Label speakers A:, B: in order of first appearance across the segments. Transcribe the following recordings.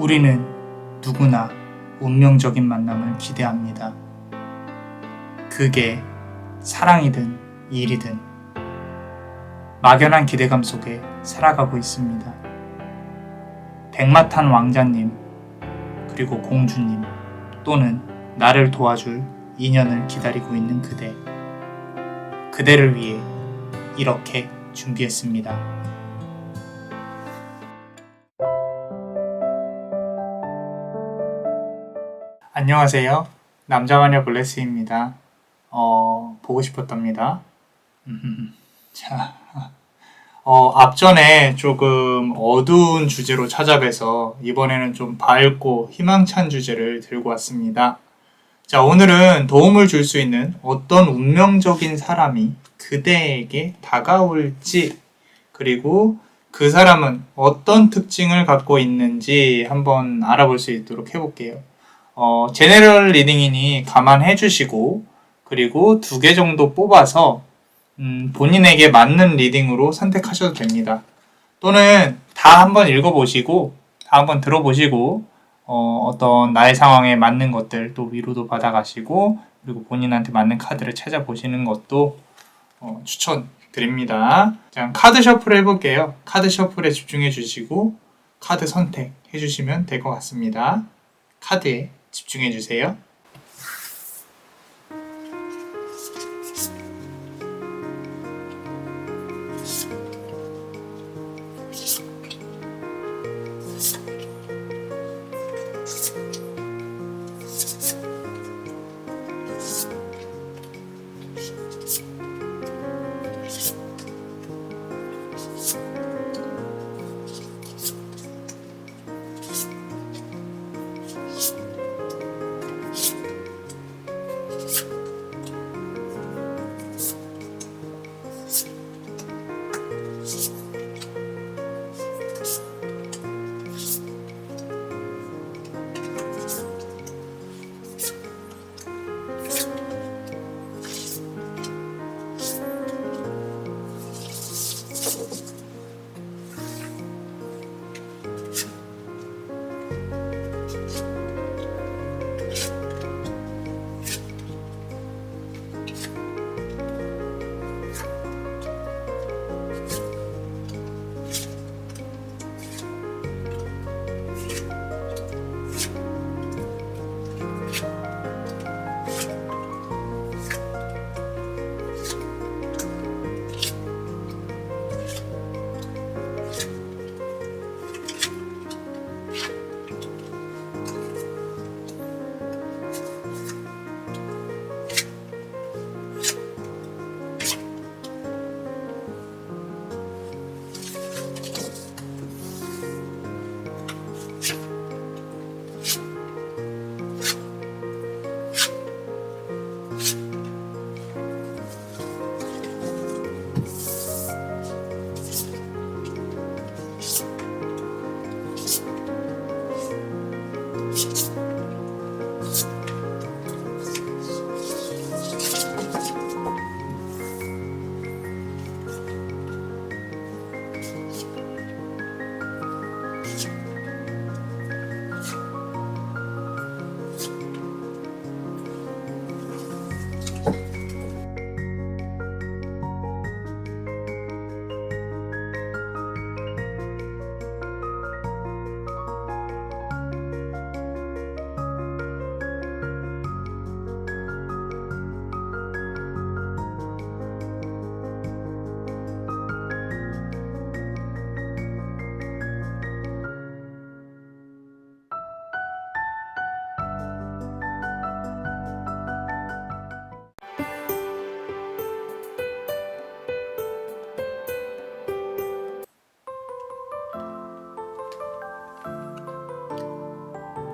A: 우리는 누구나 운명적인 만남을 기대합니다. 그게 사랑이든 일이든 막연한 기대감 속에 살아가고 있습니다. 백마탄 왕자님, 그리고 공주님, 또는 나를 도와줄 인연을 기다리고 있는 그대. 그대를 위해 이렇게 준비했습니다. 안녕하세요. 남자마녀 블레스입니다. 보고 싶었답니다. 자, 앞전에 조금 어두운 주제로 찾아뵈서 이번에는 좀 밝고 희망찬 주제를 들고 왔습니다. 자, 오늘은 도움을 줄 수 있는 어떤 운명적인 사람이 그대에게 다가올지, 그리고 그 사람은 어떤 특징을 갖고 있는지 한번 알아볼 수 있도록 해볼게요. 제네럴 리딩이니 감안해 주시고, 그리고 2개 정도 뽑아서 본인에게 맞는 리딩으로 선택하셔도 됩니다. 또는 다 한번 읽어보시고, 다 한번 들어보시고, 어떤 나의 상황에 맞는 것들 또 위로도 받아가시고, 그리고 본인한테 맞는 카드를 찾아보시는 것도 추천드립니다. 자, 카드 셔플을 해볼게요. 카드 셔플에 집중해 주시고 카드 선택해 주시면 될 것 같습니다. 카드에 집중해 주세요.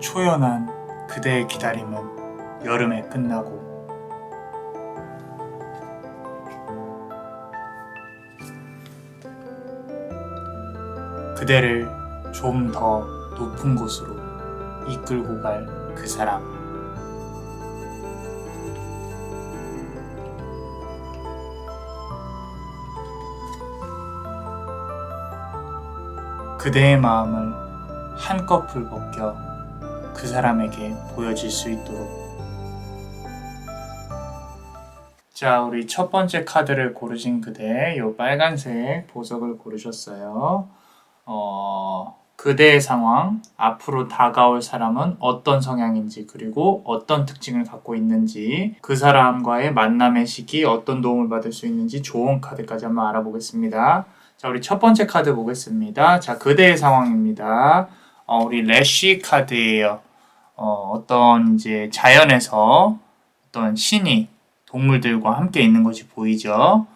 A: 초연한 그대의 기다림은 여름에 끝나고 그대를 좀 더 높은 곳으로 이끌고 갈 그 사람. 그대의 마음을 한꺼풀 벗겨 그 사람에게 보여질 수 있도록. 자, 우리 첫 번째 카드를 고르신 그대, 요 빨간색 보석을 고르셨어요. 그대의 상황, 앞으로 다가올 사람은 어떤 성향인지, 그리고 어떤 특징을 갖고 있는지, 그 사람과의 만남의 시기, 어떤 도움을 받을 수 있는지 좋은 카드까지 한번 알아보겠습니다. 자, 우리 첫 번째 카드 보겠습니다. 자, 그대의 상황입니다. 우리 래쉬 카드예요. 어떤 이제 자연에서 어떤 신이 동물들과 함께 있는 것이 보이죠.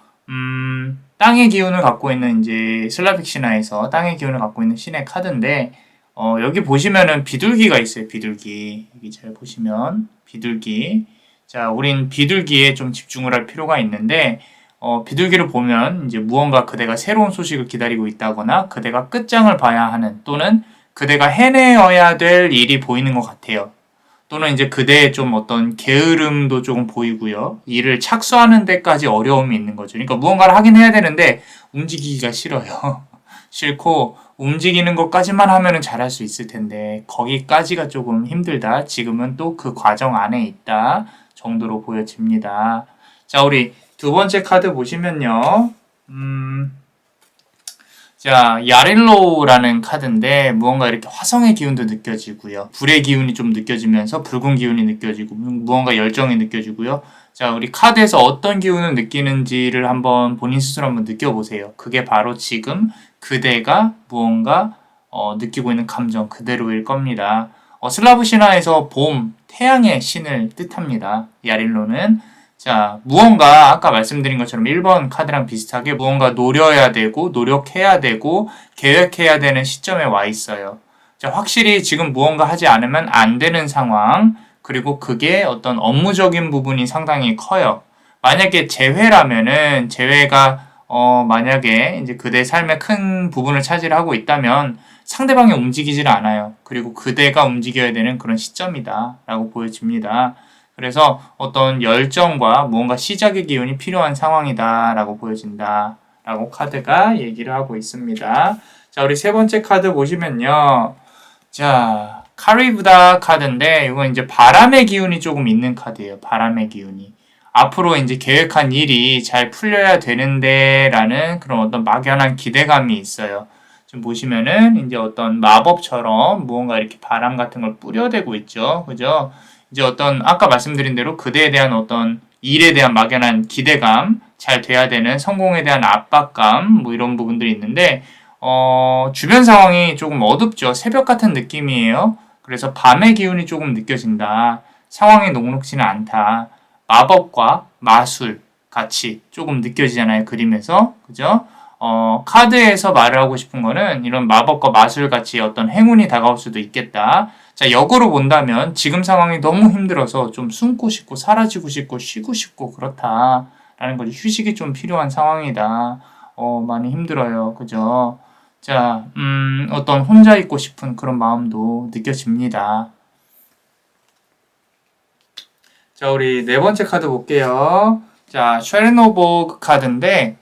A: 땅의 기운을 갖고 있는 이제 슬라빅 신화에서 땅의 기운을 갖고 있는 신의 카드인데, 여기 보시면은 비둘기가 있어요. 비둘기. 여기 잘 보시면 비둘기. 자, 우린 비둘기에 좀 집중을 할 필요가 있는데, 비둘기를 보면 이제 무언가 그대가 새로운 소식을 기다리고 있다거나 그대가 끝장을 봐야 하는, 또는 그대가 해내어야 될 일이 보이는 것 같아요. 또는 이제 그대의 좀 어떤 게으름도 조금 보이고요. 일을 착수하는 데까지 어려움이 있는 거죠. 그러니까 무언가를 하긴 해야 되는데 움직이기가 싫어요. 싫고 움직이는 것까지만 하면은 잘할 수 있을 텐데 거기까지가 조금 힘들다. 지금은 또 그 과정 안에 있다 정도로 보여집니다. 자, 우리 두 번째 카드 보시면요. 자, 야릴로우라는 카드인데 무언가 이렇게 화성의 기운도 느껴지고요. 불의 기운이 좀 느껴지면서 붉은 기운이 느껴지고 무언가 열정이 느껴지고요. 자, 우리 카드에서 어떤 기운을 느끼는지를 한번 본인 스스로 한번 느껴보세요. 그게 바로 지금 그대가 무언가 느끼고 있는 감정 그대로일 겁니다. 슬라브 신화에서 봄, 태양의 신을 뜻합니다. 야릴로는. 자, 무언가 아까 말씀드린 것처럼 1번 카드랑 비슷하게 무언가 노려야 되고 노력해야 되고 계획해야 되는 시점에 와 있어요. 자, 확실히 지금 무언가 하지 않으면 안 되는 상황, 그리고 그게 어떤 업무적인 부분이 상당히 커요. 만약에 재회라면은 재회가 만약에 이제 그대 삶의 큰 부분을 차지하고 있다면 상대방이 움직이질 않아요. 그리고 그대가 움직여야 되는 그런 시점이다 라고 보여집니다. 그래서 어떤 열정과 무언가 시작의 기운이 필요한 상황이다 라고 보여진다 라고 카드가 얘기를 하고 있습니다. 자, 우리 세 번째 카드 보시면요. 자, 카리브다 카드인데 이건 이제 바람의 기운이 조금 있는 카드예요. 바람의 기운이. 앞으로 이제 계획한 일이 잘 풀려야 되는데 라는 그런 어떤 막연한 기대감이 있어요. 지금 보시면은 이제 어떤 마법처럼 무언가 이렇게 바람 같은 걸 뿌려대고 있죠. 그죠? 이제 어떤 아까 말씀드린 대로 그대에 대한 어떤 일에 대한 막연한 기대감, 잘 돼야 되는 성공에 대한 압박감, 뭐 이런 부분들이 있는데 주변 상황이 조금 어둡죠. 새벽 같은 느낌이에요. 그래서 밤의 기운이 조금 느껴진다. 상황이 녹록지는 않다. 마법과 마술 같이 조금 느껴지잖아요. 그림에서. 그죠? 카드에서 말을 하고 싶은 거는 이런 마법과 마술 같이 어떤 행운이 다가올 수도 있겠다. 자, 역으로 본다면 지금 상황이 너무 힘들어서 좀 숨고 싶고 사라지고 싶고 쉬고 싶고 그렇다라는 거죠. 휴식이 좀 필요한 상황이다. 많이 힘들어요. 그죠? 자, 어떤 혼자 있고 싶은 그런 마음도 느껴집니다. 자, 우리 네 번째 카드 볼게요. 자, 쉐르노버그 카드인데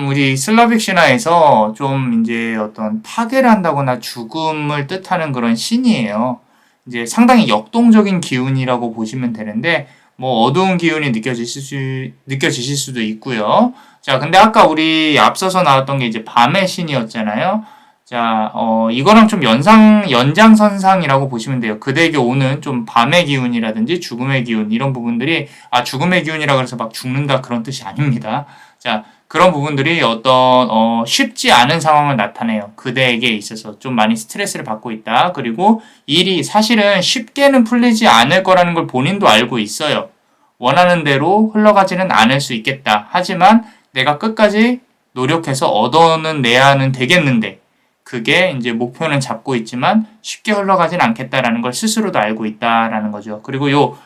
A: 우리 슬라빅 신화에서 좀 이제 어떤 파괴를 한다거나 죽음을 뜻하는 그런 신이에요. 이제 상당히 역동적인 기운이라고 보시면 되는데, 뭐 어두운 기운이 느껴지실 수도 있고요. 자, 근데 아까 우리 앞서서 나왔던 게 이제 밤의 신이었잖아요. 자, 이거랑 좀 연장선상이라고 보시면 돼요. 그대에게 오는 좀 밤의 기운이라든지 죽음의 기운, 이런 부분들이, 죽음의 기운이라 그래서 막 죽는다 그런 뜻이 아닙니다. 자, 그런 부분들이 어떤 쉽지 않은 상황을 나타내요. 그대에게 있어서 좀 많이 스트레스를 받고 있다. 그리고 일이 사실은 쉽게는 풀리지 않을 거라는 걸 본인도 알고 있어요. 원하는 대로 흘러가지는 않을 수 있겠다. 하지만 내가 끝까지 노력해서 얻어는 내야는 되겠는데 그게 이제 목표는 잡고 있지만 쉽게 흘러가진 않겠다라는 걸 스스로도 알고 있다라는 거죠. 그리고 요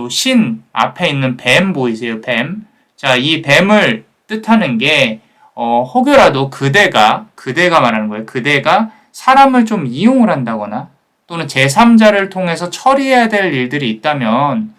A: 신 앞에 있는 뱀 보이세요? 뱀. 자, 이 뱀을 뜻하는 게 혹여라도 그대가 말하는 거예요. 그대가 사람을 좀 이용을 한다거나 또는 제3자를 통해서 처리해야 될 일들이 있다면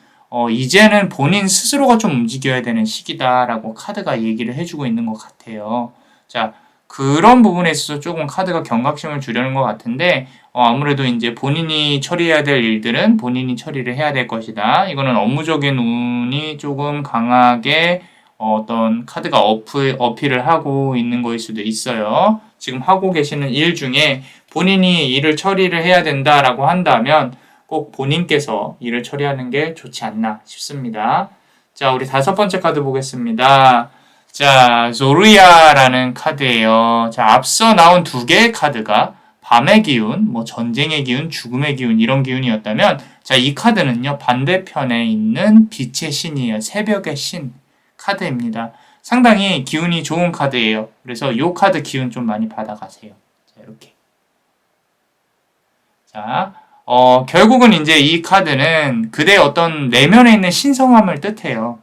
A: 이제는 본인 스스로가 좀 움직여야 되는 시기다라고 카드가 얘기를 해주고 있는 것 같아요. 자, 그런 부분에 있어서 조금 카드가 경각심을 주려는 것 같은데 아무래도 이제 본인이 처리해야 될 일들은 본인이 처리를 해야 될 것이다. 이거는 업무적인 운이 조금 강하게 어떤 카드가 어필을 하고 있는 거일 수도 있어요. 지금 하고 계시는 일 중에 본인이 일을 처리를 해야 된다라고 한다면 꼭 본인께서 일을 처리하는 게 좋지 않나 싶습니다. 자, 우리 5번째 카드 보겠습니다. 자, 조르야라는 카드예요. 자, 앞서 나온 2개의 카드가 밤의 기운, 뭐 전쟁의 기운, 죽음의 기운 이런 기운이었다면 자, 이 카드는요. 반대편에 있는 빛의 신이에요. 새벽의 신 카드입니다. 상당히 기운이 좋은 카드예요. 그래서 이 카드 기운 좀 많이 받아가세요. 자, 이렇게. 자, 결국은 이제 이 카드는 그대의 어떤 내면에 있는 신성함을 뜻해요.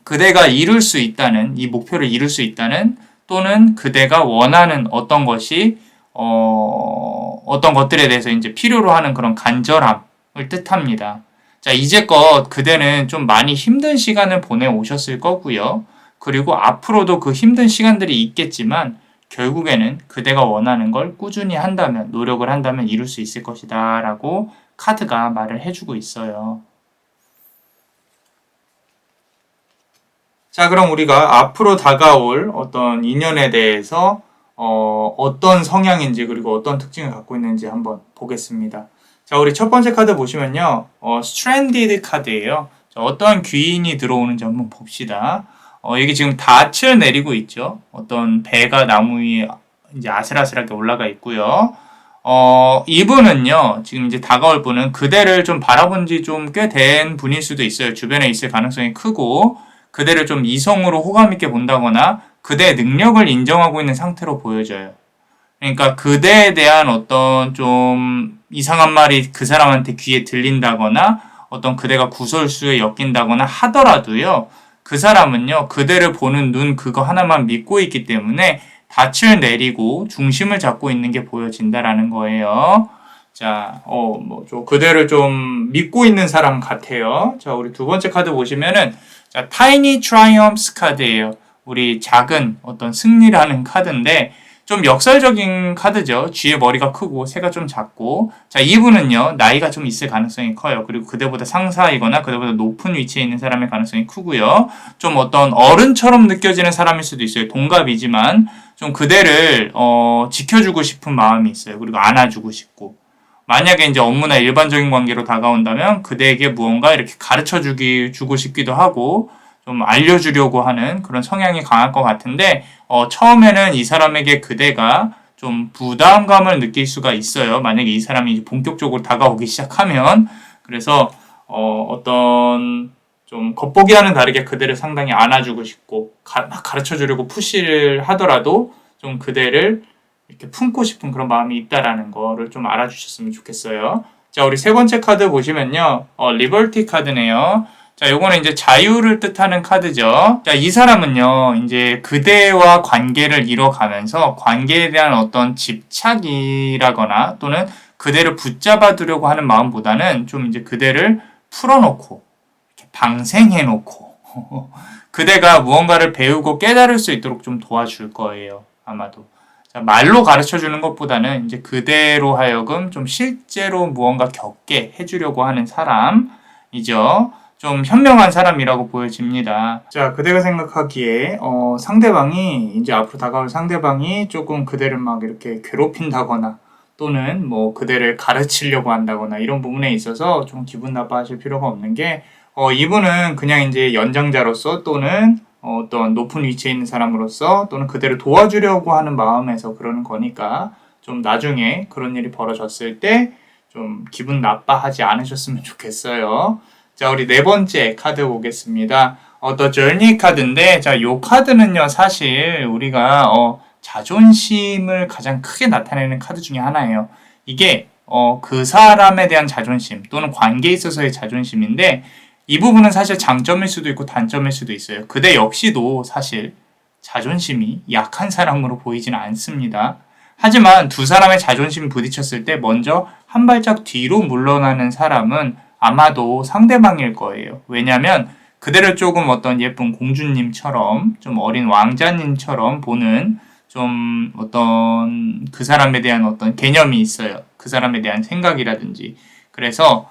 A: 그대가 이룰 수 있다는, 이 목표를 이룰 수 있다는, 또는 그대가 원하는 어떤 것이, 어떤 것들에 대해서 이제 필요로 하는 그런 간절함을 뜻합니다. 자, 이제껏 그대는 좀 많이 힘든 시간을 보내오셨을 거고요. 그리고 앞으로도 그 힘든 시간들이 있겠지만, 결국에는 그대가 원하는 걸 꾸준히 한다면, 노력을 한다면 이룰 수 있을 것이다. 라고 카드가 말을 해주고 있어요. 자, 그럼 우리가 앞으로 다가올 어떤 인연에 대해서 어떤 성향인지 그리고 어떤 특징을 갖고 있는지 한번 보겠습니다. 자, 우리 첫 번째 카드 보시면요. Stranded 카드예요. 자, 어떠한 귀인이 들어오는지 한번 봅시다. 여기 지금 닻을 내리고 있죠. 어떤 배가 나무 위에 이제 아슬아슬하게 올라가 있고요. 이분은요, 지금 이제 다가올 분은 그대를 좀 바라본 지 좀 꽤 된 분일 수도 있어요. 주변에 있을 가능성이 크고, 그대를 좀 이성으로 호감 있게 본다거나 그대의 능력을 인정하고 있는 상태로 보여져요. 그러니까 그대에 대한 어떤 좀 이상한 말이 그 사람한테 귀에 들린다거나 어떤 그대가 구설수에 엮인다거나 하더라도요. 그 사람은요. 그대를 보는 눈 그거 하나만 믿고 있기 때문에 닻을 내리고 중심을 잡고 있는 게 보여진다라는 거예요. 자, 그대를 좀 믿고 있는 사람 같아요. 자, 우리 2번째 카드 보시면은 자, Tiny Triumphs 카드예요. 우리 작은 어떤 승리라는 카드인데 좀 역설적인 카드죠. 쥐의 머리가 크고 새가 좀 작고 자, 이분은요. 나이가 좀 있을 가능성이 커요. 그리고 그대보다 상사이거나 그대보다 높은 위치에 있는 사람의 가능성이 크고요. 좀 어떤 어른처럼 느껴지는 사람일 수도 있어요. 동갑이지만 좀 그대를 지켜주고 싶은 마음이 있어요. 그리고 안아주고 싶고 만약에 이제 업무나 일반적인 관계로 다가온다면 그대에게 무언가 이렇게 주고 싶기도 하고 좀 알려주려고 하는 그런 성향이 강할 것 같은데 처음에는 이 사람에게 그대가 좀 부담감을 느낄 수가 있어요. 만약에 이 사람이 이제 본격적으로 다가오기 시작하면 그래서 어떤 좀 겉보기와는 다르게 그대를 상당히 안아주고 싶고 막 가르쳐주려고 푸시를 하더라도 좀 그대를 이렇게 품고 싶은 그런 마음이 있다라는 거를 좀 알아주셨으면 좋겠어요. 자, 우리 3번째 카드 보시면요. 리버티 카드네요. 자, 요거는 이제 자유를 뜻하는 카드죠. 자, 이 사람은요, 이제 그대와 관계를 이뤄가면서 관계에 대한 어떤 집착이라거나 또는 그대를 붙잡아 두려고 하는 마음보다는 좀 이제 그대를 풀어놓고, 이렇게 방생해놓고, 그대가 무언가를 배우고 깨달을 수 있도록 좀 도와줄 거예요. 아마도. 자, 말로 가르쳐 주는 것보다는 이제 그대로 하여금 좀 실제로 무언가 겪게 해주려고 하는 사람이죠. 좀 현명한 사람이라고 보여집니다. 자, 그대가 생각하기에 상대방이 이제 앞으로 다가올 상대방이 조금 그대를 막 이렇게 괴롭힌다거나 또는 뭐 그대를 가르치려고 한다거나 이런 부분에 있어서 좀 기분 나빠하실 필요가 없는 게 이분은 그냥 이제 연장자로서 또는 어떤 높은 위치에 있는 사람으로서 또는 그대를 도와주려고 하는 마음에서 그러는 거니까 좀 나중에 그런 일이 벌어졌을 때 좀 기분 나빠하지 않으셨으면 좋겠어요. 자, 우리 4번째 카드 보겠습니다. The Journey 카드인데, 자, 요 카드는요, 사실 우리가 자존심을 가장 크게 나타내는 카드 중에 하나예요. 이게 그 사람에 대한 자존심 또는 관계에 있어서의 자존심인데, 이 부분은 사실 장점일 수도 있고 단점일 수도 있어요. 그대 역시도 사실 자존심이 약한 사람으로 보이지는 않습니다. 하지만 두 사람의 자존심이 부딪혔을 때 먼저 한 발짝 뒤로 물러나는 사람은 아마도 상대방일 거예요. 왜냐하면 그대를 조금 어떤 예쁜 공주님처럼 좀 어린 왕자님처럼 보는 좀 어떤 그 사람에 대한 어떤 개념이 있어요. 그 사람에 대한 생각이라든지. 그래서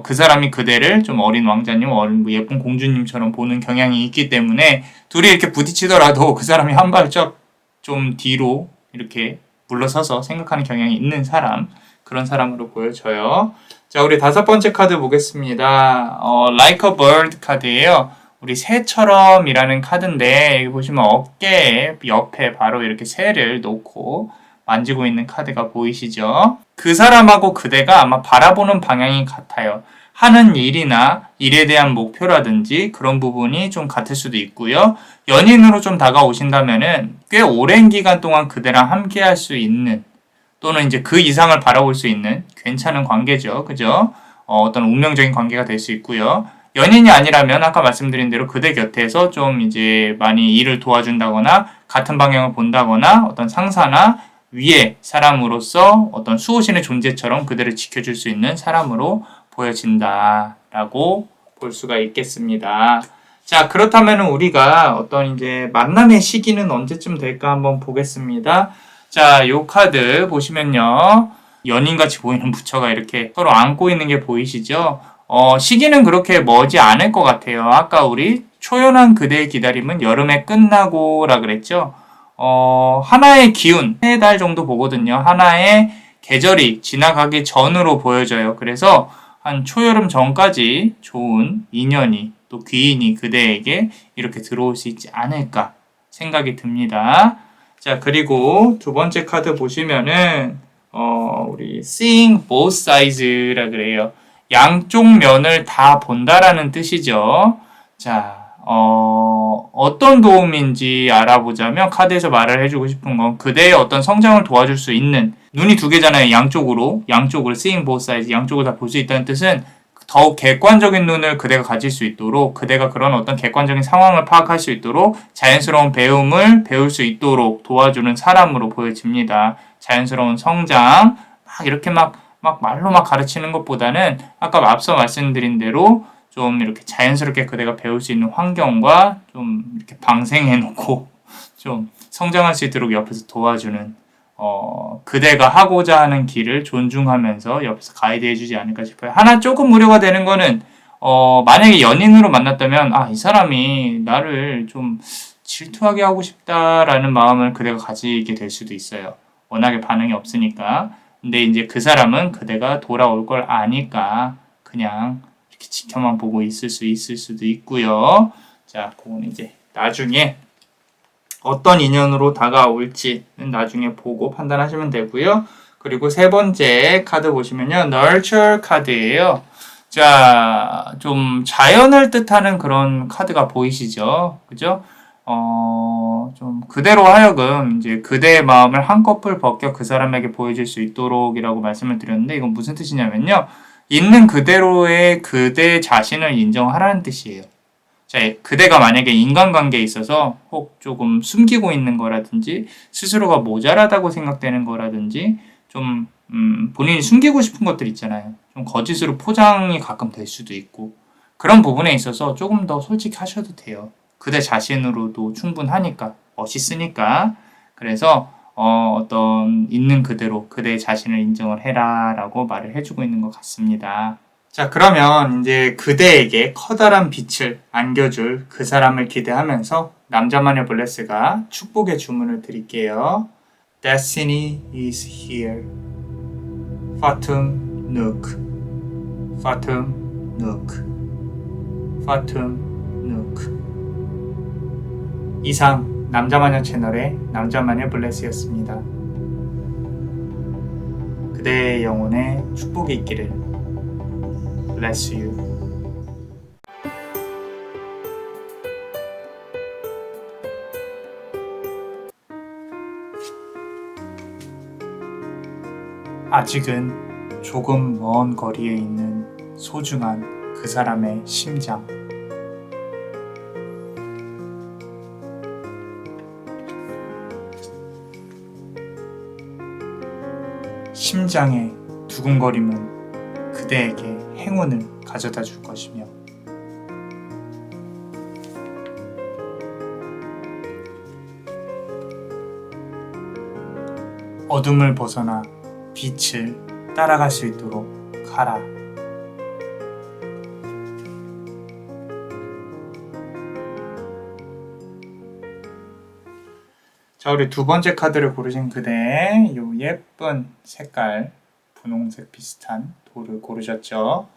A: 그 사람이 그대를 좀 어린 왕자님, 어린 뭐 예쁜 공주님처럼 보는 경향이 있기 때문에 둘이 이렇게 부딪히더라도 그 사람이 한 발짝 좀 뒤로 이렇게 물러서서 생각하는 경향이 있는 사람, 그런 사람으로 보여져요. 자, 우리 5번째 카드 보겠습니다. Like a Bird 카드예요. 우리 새처럼이라는 카드인데 여기 보시면 어깨 옆에 바로 이렇게 새를 놓고 만지고 있는 카드가 보이시죠? 그 사람하고 그대가 아마 바라보는 방향이 같아요. 하는 일이나 일에 대한 목표라든지 그런 부분이 좀 같을 수도 있고요. 연인으로 좀 다가오신다면은 꽤 오랜 기간 동안 그대랑 함께 할 수 있는 또는 이제 그 이상을 바라볼 수 있는 괜찮은 관계죠. 그죠? 어떤 운명적인 관계가 될 수 있고요. 연인이 아니라면 아까 말씀드린 대로 그대 곁에서 좀 이제 많이 일을 도와준다거나 같은 방향을 본다거나 어떤 상사나 위의 사람으로서 어떤 수호신의 존재처럼 그대를 지켜줄 수 있는 사람으로 보여진다라고 볼 수가 있겠습니다. 자, 그렇다면 우리가 어떤 이제 만남의 시기는 언제쯤 될까 한번 보겠습니다. 자, 요 카드 보시면요. 연인같이 보이는 부처가 이렇게 서로 안고 있는 게 보이시죠? 시기는 그렇게 머지 않을 것 같아요. 아까 우리 초연한 그대의 기다림은 여름에 끝나고라 그랬죠? 하나의 기운, 3달 정도 보거든요. 하나의 계절이 지나가기 전으로 보여져요. 그래서 한 초여름 전까지 좋은 인연이 또 귀인이 그대에게 이렇게 들어올 수 있지 않을까 생각이 듭니다. 자, 그리고 2번째 카드 보시면은 우리 seeing both sides라 그래요. 양쪽 면을 다 본다라는 뜻이죠. 자, 어떤 도움인지 알아보자면 카드에서 말을 해주고 싶은 건 그대의 어떤 성장을 도와줄 수 있는 눈이 2개잖아요. 양쪽으로 seeing both sides 양쪽을 다 볼 수 있다는 뜻은 더욱 객관적인 눈을 그대가 가질 수 있도록 그대가 그런 어떤 객관적인 상황을 파악할 수 있도록 자연스러운 배움을 배울 수 있도록 도와주는 사람으로 보여집니다. 자연스러운 성장 막 이렇게 막 말로 막 가르치는 것보다는 아까 앞서 말씀드린 대로 좀 이렇게 자연스럽게 그대가 배울 수 있는 환경과 좀 이렇게 방생해 놓고 좀 성장할 수 있도록 옆에서 도와주는 그대가 하고자 하는 길을 존중하면서 옆에서 가이드 해주지 않을까 싶어요. 하나 조금 우려가 되는 거는 만약에 연인으로 만났다면 이 사람이 나를 좀 질투하게 하고 싶다라는 마음을 그대가 가지게 될 수도 있어요. 워낙에 반응이 없으니까. 근데 이제 그 사람은 그대가 돌아올 걸 아니까 그냥 이렇게 지켜만 보고 있을 수도 있고요. 자, 그건 이제 나중에 어떤 인연으로 다가올지는 나중에 보고 판단하시면 되고요. 그리고 3번째 카드 보시면요. Nurture 카드예요. 자, 좀 자연을 뜻하는 그런 카드가 보이시죠? 그죠? 좀 그대로 하여금 이제 그대의 마음을 한꺼풀 벗겨 그 사람에게 보여줄 수 있도록이라고 말씀을 드렸는데 이건 무슨 뜻이냐면요. 있는 그대로의 그대 자신을 인정하라는 뜻이에요. 자, 그대가 만약에 인간관계에 있어서 혹 조금 숨기고 있는 거라든지 스스로가 모자라다고 생각되는 거라든지 좀 본인이 숨기고 싶은 것들 있잖아요. 좀 거짓으로 포장이 가끔 될 수도 있고 그런 부분에 있어서 조금 더 솔직하셔도 돼요. 그대 자신으로도 충분하니까 멋있으니까 그래서 어떤 있는 그대로 그대 자신을 인정을 해라 라고 말을 해주고 있는 것 같습니다. 자, 그러면 이제 그대에게 커다란 빛을 안겨줄 그 사람을 기대하면서 남자만의 블레스가 축복의 주문을 드릴게요. Destiny is here. Fatum Nuk. Fatum Nuk. Fatum Nuk. 이상 남자마녀 채널의 남자마녀 블레스였습니다. 그대의 영혼에 축복이 있기를. Bless you. 아직은 조금 먼 거리에 있는 소중한 그 사람의 심장. 심장의 두근거림은 그대에게 행운을 가져다 줄 것이며 어둠을 벗어나 빛을 따라갈 수 있도록 하라. 자, 우리 두 번째 카드를 고르신 그대, 요 예쁜 색깔, 분홍색 비슷한 돌을 고르셨죠.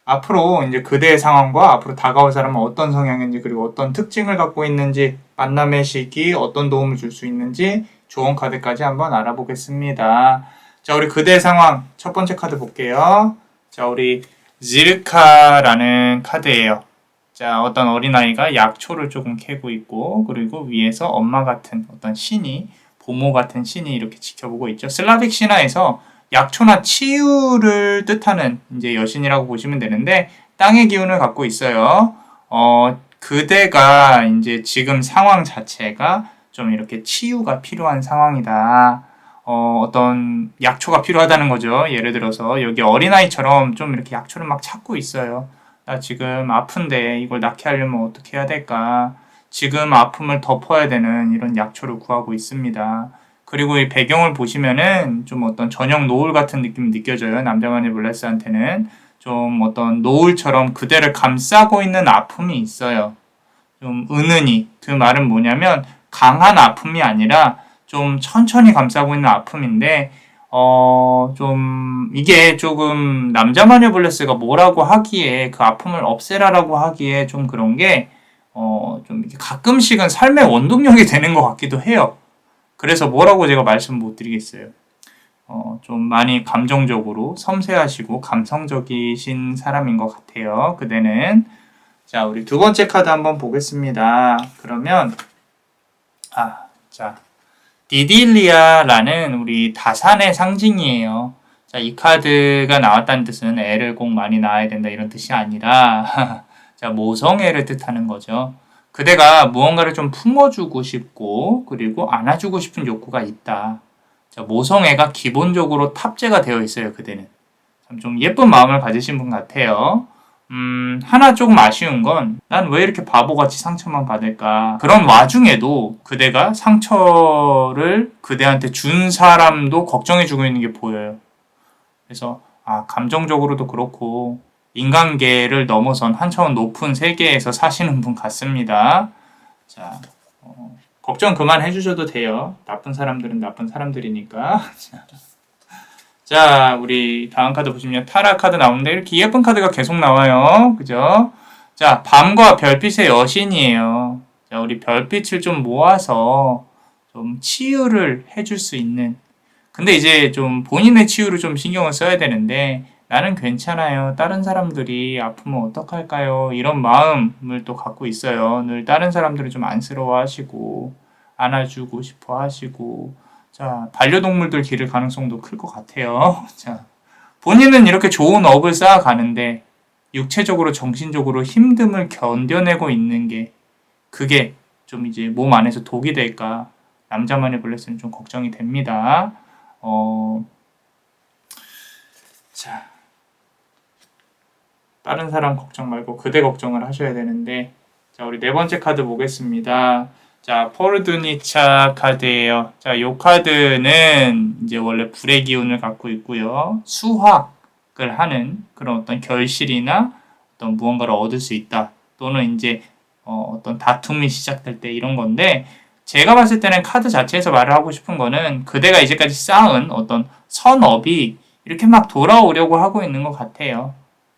A: 앞으로 이제 그대의 상황과 앞으로 다가올 사람은 어떤 성향인지, 그리고 어떤 특징을 갖고 있는지, 만남의 시기, 어떤 도움을 줄 수 있는지, 조언 카드까지 한번 알아보겠습니다. 자, 우리 그대의 상황, 첫 번째 카드 볼게요. 자, 우리 지르카라는 카드예요. 자, 어떤 어린아이가 약초를 조금 캐고 있고, 그리고 위에서 엄마 같은 어떤 신이, 보모 같은 신이 이렇게 지켜보고 있죠. 슬라빅 신화에서 약초나 치유를 뜻하는 이제 여신이라고 보시면 되는데, 땅의 기운을 갖고 있어요. 그대가 이제 지금 상황 자체가 좀 이렇게 치유가 필요한 상황이다. 어떤 약초가 필요하다는 거죠. 예를 들어서 여기 어린아이처럼 좀 이렇게 약초를 막 찾고 있어요. 나 지금 아픈데 이걸 낫게 하려면 어떻게 해야 될까? 지금 아픔을 덮어야 되는 이런 약초를 구하고 있습니다. 그리고 이 배경을 보시면은 좀 어떤 저녁 노을 같은 느낌이 느껴져요. 남자만의 블레스한테는 좀 어떤 노을처럼 그대를 감싸고 있는 아픔이 있어요. 좀 은은히. 그 말은 뭐냐면 강한 아픔이 아니라 좀 천천히 감싸고 있는 아픔인데 좀 이게 조금 남자마녀 블레스가 뭐라고 하기에 그 아픔을 없애라라고 하기에 좀 그런 게 좀 이렇게 가끔씩은 삶의 원동력이 되는 것 같기도 해요. 그래서 뭐라고 제가 말씀 못 드리겠어요. 좀 많이 감정적으로 섬세하시고 감성적이신 사람인 것 같아요. 그대는. 자, 우리 두 번째 카드 한번 보겠습니다. 그러면 자, 디딜리아라는 우리 다산의 상징이에요. 자, 이 카드가 나왔다는 뜻은 애를 꼭 많이 낳아야 된다 이런 뜻이 아니라 자, 모성애를 뜻하는 거죠. 그대가 무언가를 좀 품어주고 싶고 그리고 안아주고 싶은 욕구가 있다. 자, 모성애가 기본적으로 탑재가 되어 있어요. 그대는. 참 좀 예쁜 마음을 가지신 분 같아요. 하나 조금 아쉬운 건 난 왜 이렇게 바보같이 상처만 받을까? 그런 와중에도 그대가 상처를 그대한테 준 사람도 걱정해주고 있는 게 보여요. 그래서 감정적으로도 그렇고 인간계를 넘어선 한 차원 높은 세계에서 사시는 분 같습니다. 자, 걱정 그만 해주셔도 돼요. 나쁜 사람들은 나쁜 사람들이니까. 자, 우리 다음 카드 보시면 타라 카드 나오는데 이렇게 예쁜 카드가 계속 나와요. 그죠? 자, 밤과 별빛의 여신이에요. 자, 우리 별빛을 좀 모아서 좀 치유를 해줄 수 있는. 근데 이제 좀 본인의 치유를 좀 신경을 써야 되는데 나는 괜찮아요. 다른 사람들이 아프면 어떡할까요? 이런 마음을 또 갖고 있어요. 늘 다른 사람들을 좀 안쓰러워 하시고 안아주고 싶어 하시고 자, 반려동물들 기를 가능성도 클 것 같아요. 자, 본인은 이렇게 좋은 업을 쌓아가는데 육체적으로 정신적으로 힘듦을 견뎌내고 있는 게 그게 좀 이제 몸 안에서 독이 될까 남자만의 블레스는 좀 걱정이 됩니다. 자, 다른 사람 걱정 말고 그대 걱정을 하셔야 되는데 자, 우리 네 번째 카드 보겠습니다. 자, 포르두니차 카드예요. 자, 요 카드는 이제 원래 불의 기운을 갖고 있고요. 수확을 하는 그런 어떤 결실이나 어떤 무언가를 얻을 수 있다. 또는 이제 어떤 다툼이 시작될 때 이런 건데 제가 봤을 때는 카드 자체에서 말을 하고 싶은 거는 그대가 이제까지 쌓은 어떤 선업이 이렇게 막 돌아오려고 하고 있는 것 같아요.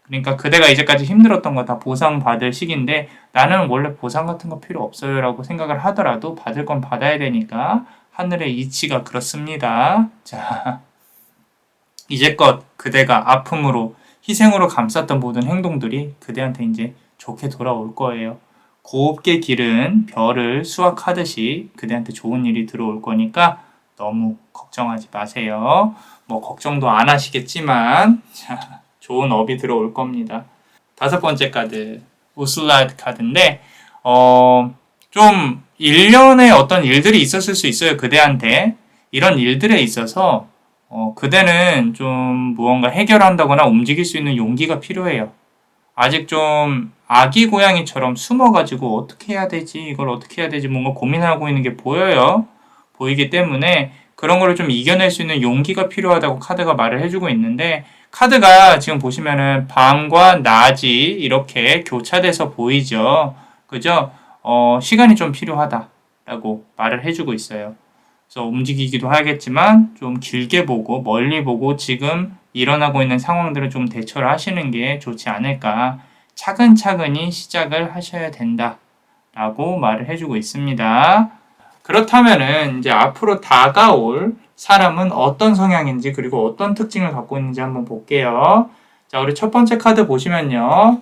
A: 그러니까 그대가 이제까지 힘들었던 거 다 보상받을 시기인데 나는 원래 보상 같은 거 필요 없어요 라고 생각을 하더라도 받을 건 받아야 되니까 하늘의 이치가 그렇습니다. 자, 이제껏 그대가 아픔으로 희생으로 감쌌던 모든 행동들이 그대한테 이제 좋게 돌아올 거예요. 곱게 기른 별을 수확하듯이 그대한테 좋은 일이 들어올 거니까 너무 걱정하지 마세요. 뭐 걱정도 안 하시겠지만 자, 좋은 업이 들어올 겁니다. 다섯 번째 카드 우슬라드 카드인데 좀 일련의 어떤 일들이 있었을 수 있어요. 그대한테 이런 일들에 있어서 그대는 좀 무언가 해결한다거나 움직일 수 있는 용기가 필요해요. 아직 좀 아기 고양이처럼 숨어가지고 어떻게 해야 되지 이걸 어떻게 해야 되지 뭔가 고민하고 있는 게 보여요. 보이기 때문에 그런 거를 좀 이겨낼 수 있는 용기가 필요하다고 카드가 말을 해주고 있는데, 카드가 지금 보시면은 밤과 낮이 이렇게 교차돼서 보이죠. 그죠? 시간이 좀 필요하다라고 말을 해주고 있어요. 그래서 움직이기도 하겠지만 좀 길게 보고 멀리 보고 지금 일어나고 있는 상황들을 좀 대처를 하시는 게 좋지 않을까. 차근차근히 시작을 하셔야 된다라고 말을 해주고 있습니다. 그렇다면은 이제 앞으로 다가올 사람은 어떤 성향인지 그리고 어떤 특징을 갖고 있는지 한번 볼게요. 자, 우리 첫 번째 카드 보시면요.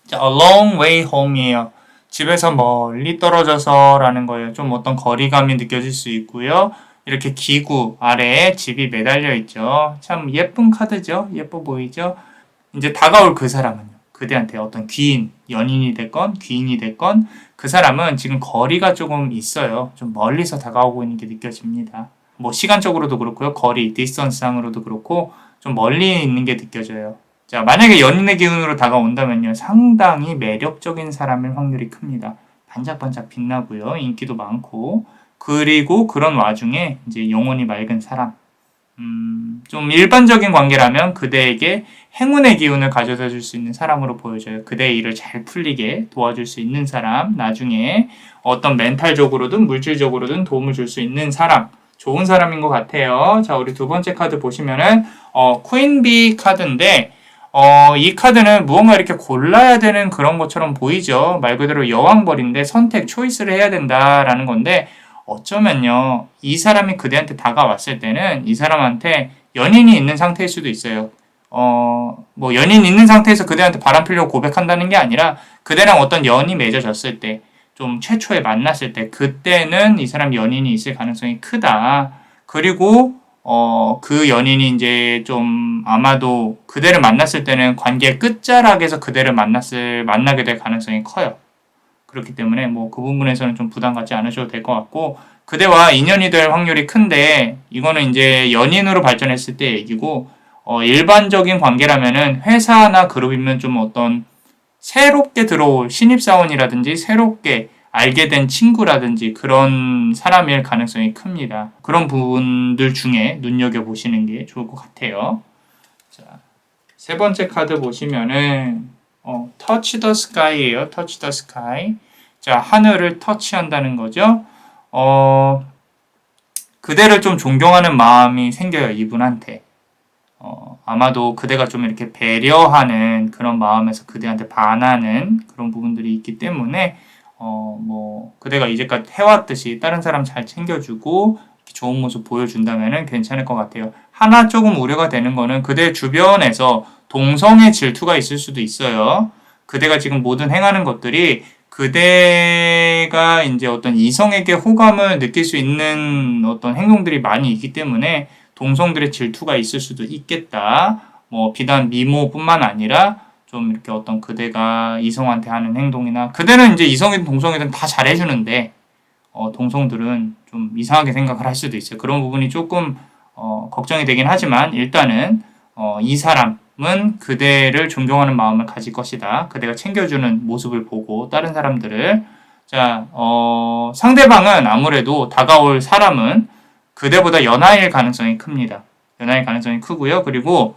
A: 자, A long way home이에요. 집에서 멀리 떨어져서 라는 거예요. 좀 어떤 거리감이 느껴질 수 있고요. 이렇게 기구 아래에 집이 매달려 있죠. 참 예쁜 카드죠. 예뻐 보이죠. 이제 다가올 그 사람은요. 그대한테 어떤 귀인, 연인이 됐건 귀인이 됐건 그 사람은 지금 거리가 조금 있어요. 좀 멀리서 다가오고 있는 게 느껴집니다. 뭐 시간적으로도 그렇고요. 거리, 디스턴스상으로도 그렇고 좀 멀리 있는 게 느껴져요. 자, 만약에 연인의 기운으로 다가온다면요. 상당히 매력적인 사람일 확률이 큽니다. 반짝반짝 빛나고요. 인기도 많고. 그리고 그런 와중에 이제 영혼이 맑은 사람. 좀 일반적인 관계라면 그대에게 행운의 기운을 가져다 줄 수 있는 사람으로 보여져요. 그대의 일을 잘 풀리게 도와줄 수 있는 사람, 나중에 어떤 멘탈적으로든 물질적으로든 도움을 줄 수 있는 사람, 좋은 사람인 것 같아요. 자, 우리 두 번째 카드 보시면은 퀸비 카드인데 이 카드는 무언가 이렇게 골라야 되는 그런 것처럼 보이죠. 말 그대로 여왕벌인데 선택, 초이스를 해야 된다라는 건데 어쩌면요, 이 사람이 그대한테 다가왔을 때는 이 사람한테 연인이 있는 상태일 수도 있어요. 뭐 연인 있는 상태에서 그대한테 바람 피려고 고백한다는 게 아니라 그대랑 어떤 연이 맺어졌을 때, 좀 최초에 만났을 때, 그때는 이 사람 연인이 있을 가능성이 크다. 그리고 그 연인이 이제 좀 아마도 그대를 만났을 때는 관계의 끝자락에서 그대를 만나게 될 가능성이 커요. 그렇기 때문에 뭐 그 부분에서는 좀 부담 갖지 않으셔도 될 것 같고, 그대와 인연이 될 확률이 큰데 이거는 이제 연인으로 발전했을 때 얘기고, 일반적인 관계라면은 회사나 그룹이면 좀 어떤 새롭게 들어올 신입사원이라든지 새롭게 알게 된 친구라든지 그런 사람일 가능성이 큽니다. 그런 부분들 중에 눈여겨보시는 게 좋을 것 같아요. 자, 세 번째 카드 보시면은 Touch the Sky예요. Touch the Sky. 자, 하늘을 터치한다는 거죠. 그대를 좀 존경하는 마음이 생겨요, 이분한테. 아마도 그대가 좀 이렇게 배려하는 그런 마음에서 그대한테 반하는 그런 부분들이 있기 때문에, 뭐, 그대가 이제까지 해왔듯이 다른 사람 잘 챙겨주고, 좋은 모습 보여준다면 괜찮을 것 같아요. 하나 조금 우려가 되는 거는 그대 주변에서 동성의 질투가 있을 수도 있어요. 그대가 지금 모든 행하는 것들이 그대가 이제 어떤 이성에게 호감을 느낄 수 있는 어떤 행동들이 많이 있기 때문에 동성들의 질투가 있을 수도 있겠다. 뭐 비단 미모뿐만 아니라 좀 이렇게 어떤 그대가 이성한테 하는 행동이나, 그대는 이제 이성이든 동성이든 다 잘해주는데 동성들은 좀 이상하게 생각을 할 수도 있어요. 그런 부분이 조금 걱정이 되긴 하지만 일단은 이 사람은 그대를 존경하는 마음을 가질 것이다. 그대가 챙겨주는 모습을 보고 다른 사람들을, 자, 상대방은 아무래도 다가올 사람은 그대보다 연하일 가능성이 큽니다. 연하일 가능성이 크고요. 그리고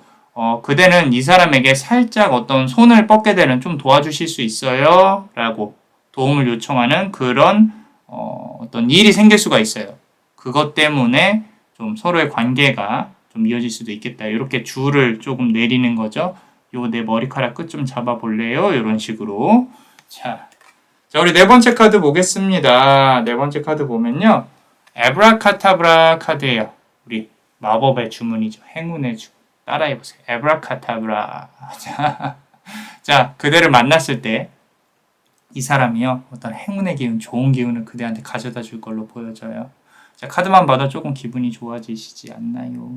A: 그대는 이 사람에게 살짝 어떤 손을 뻗게 되는, 좀 도와주실 수 있어요? 라고 도움을 요청하는 그런 어떤 일이 생길 수가 있어요. 그것 때문에 좀 서로의 관계가 좀 이어질 수도 있겠다. 이렇게 줄을 조금 내리는 거죠. 요 내 머리카락 끝 좀 잡아볼래요? 이런 식으로. 자, 우리 네 번째 카드 보겠습니다. 네 번째 카드 보면요. 에브라카타브라 카드예요. 우리 마법의 주문이죠. 행운의 주문. 따라해보세요. 에브라카타브라. 자, 그대를 만났을 때 이 사람이요, 어떤 행운의 기운, 좋은 기운을 그대한테 가져다 줄 걸로 보여져요. 자, 카드만 봐도 조금 기분이 좋아지시지 않나요?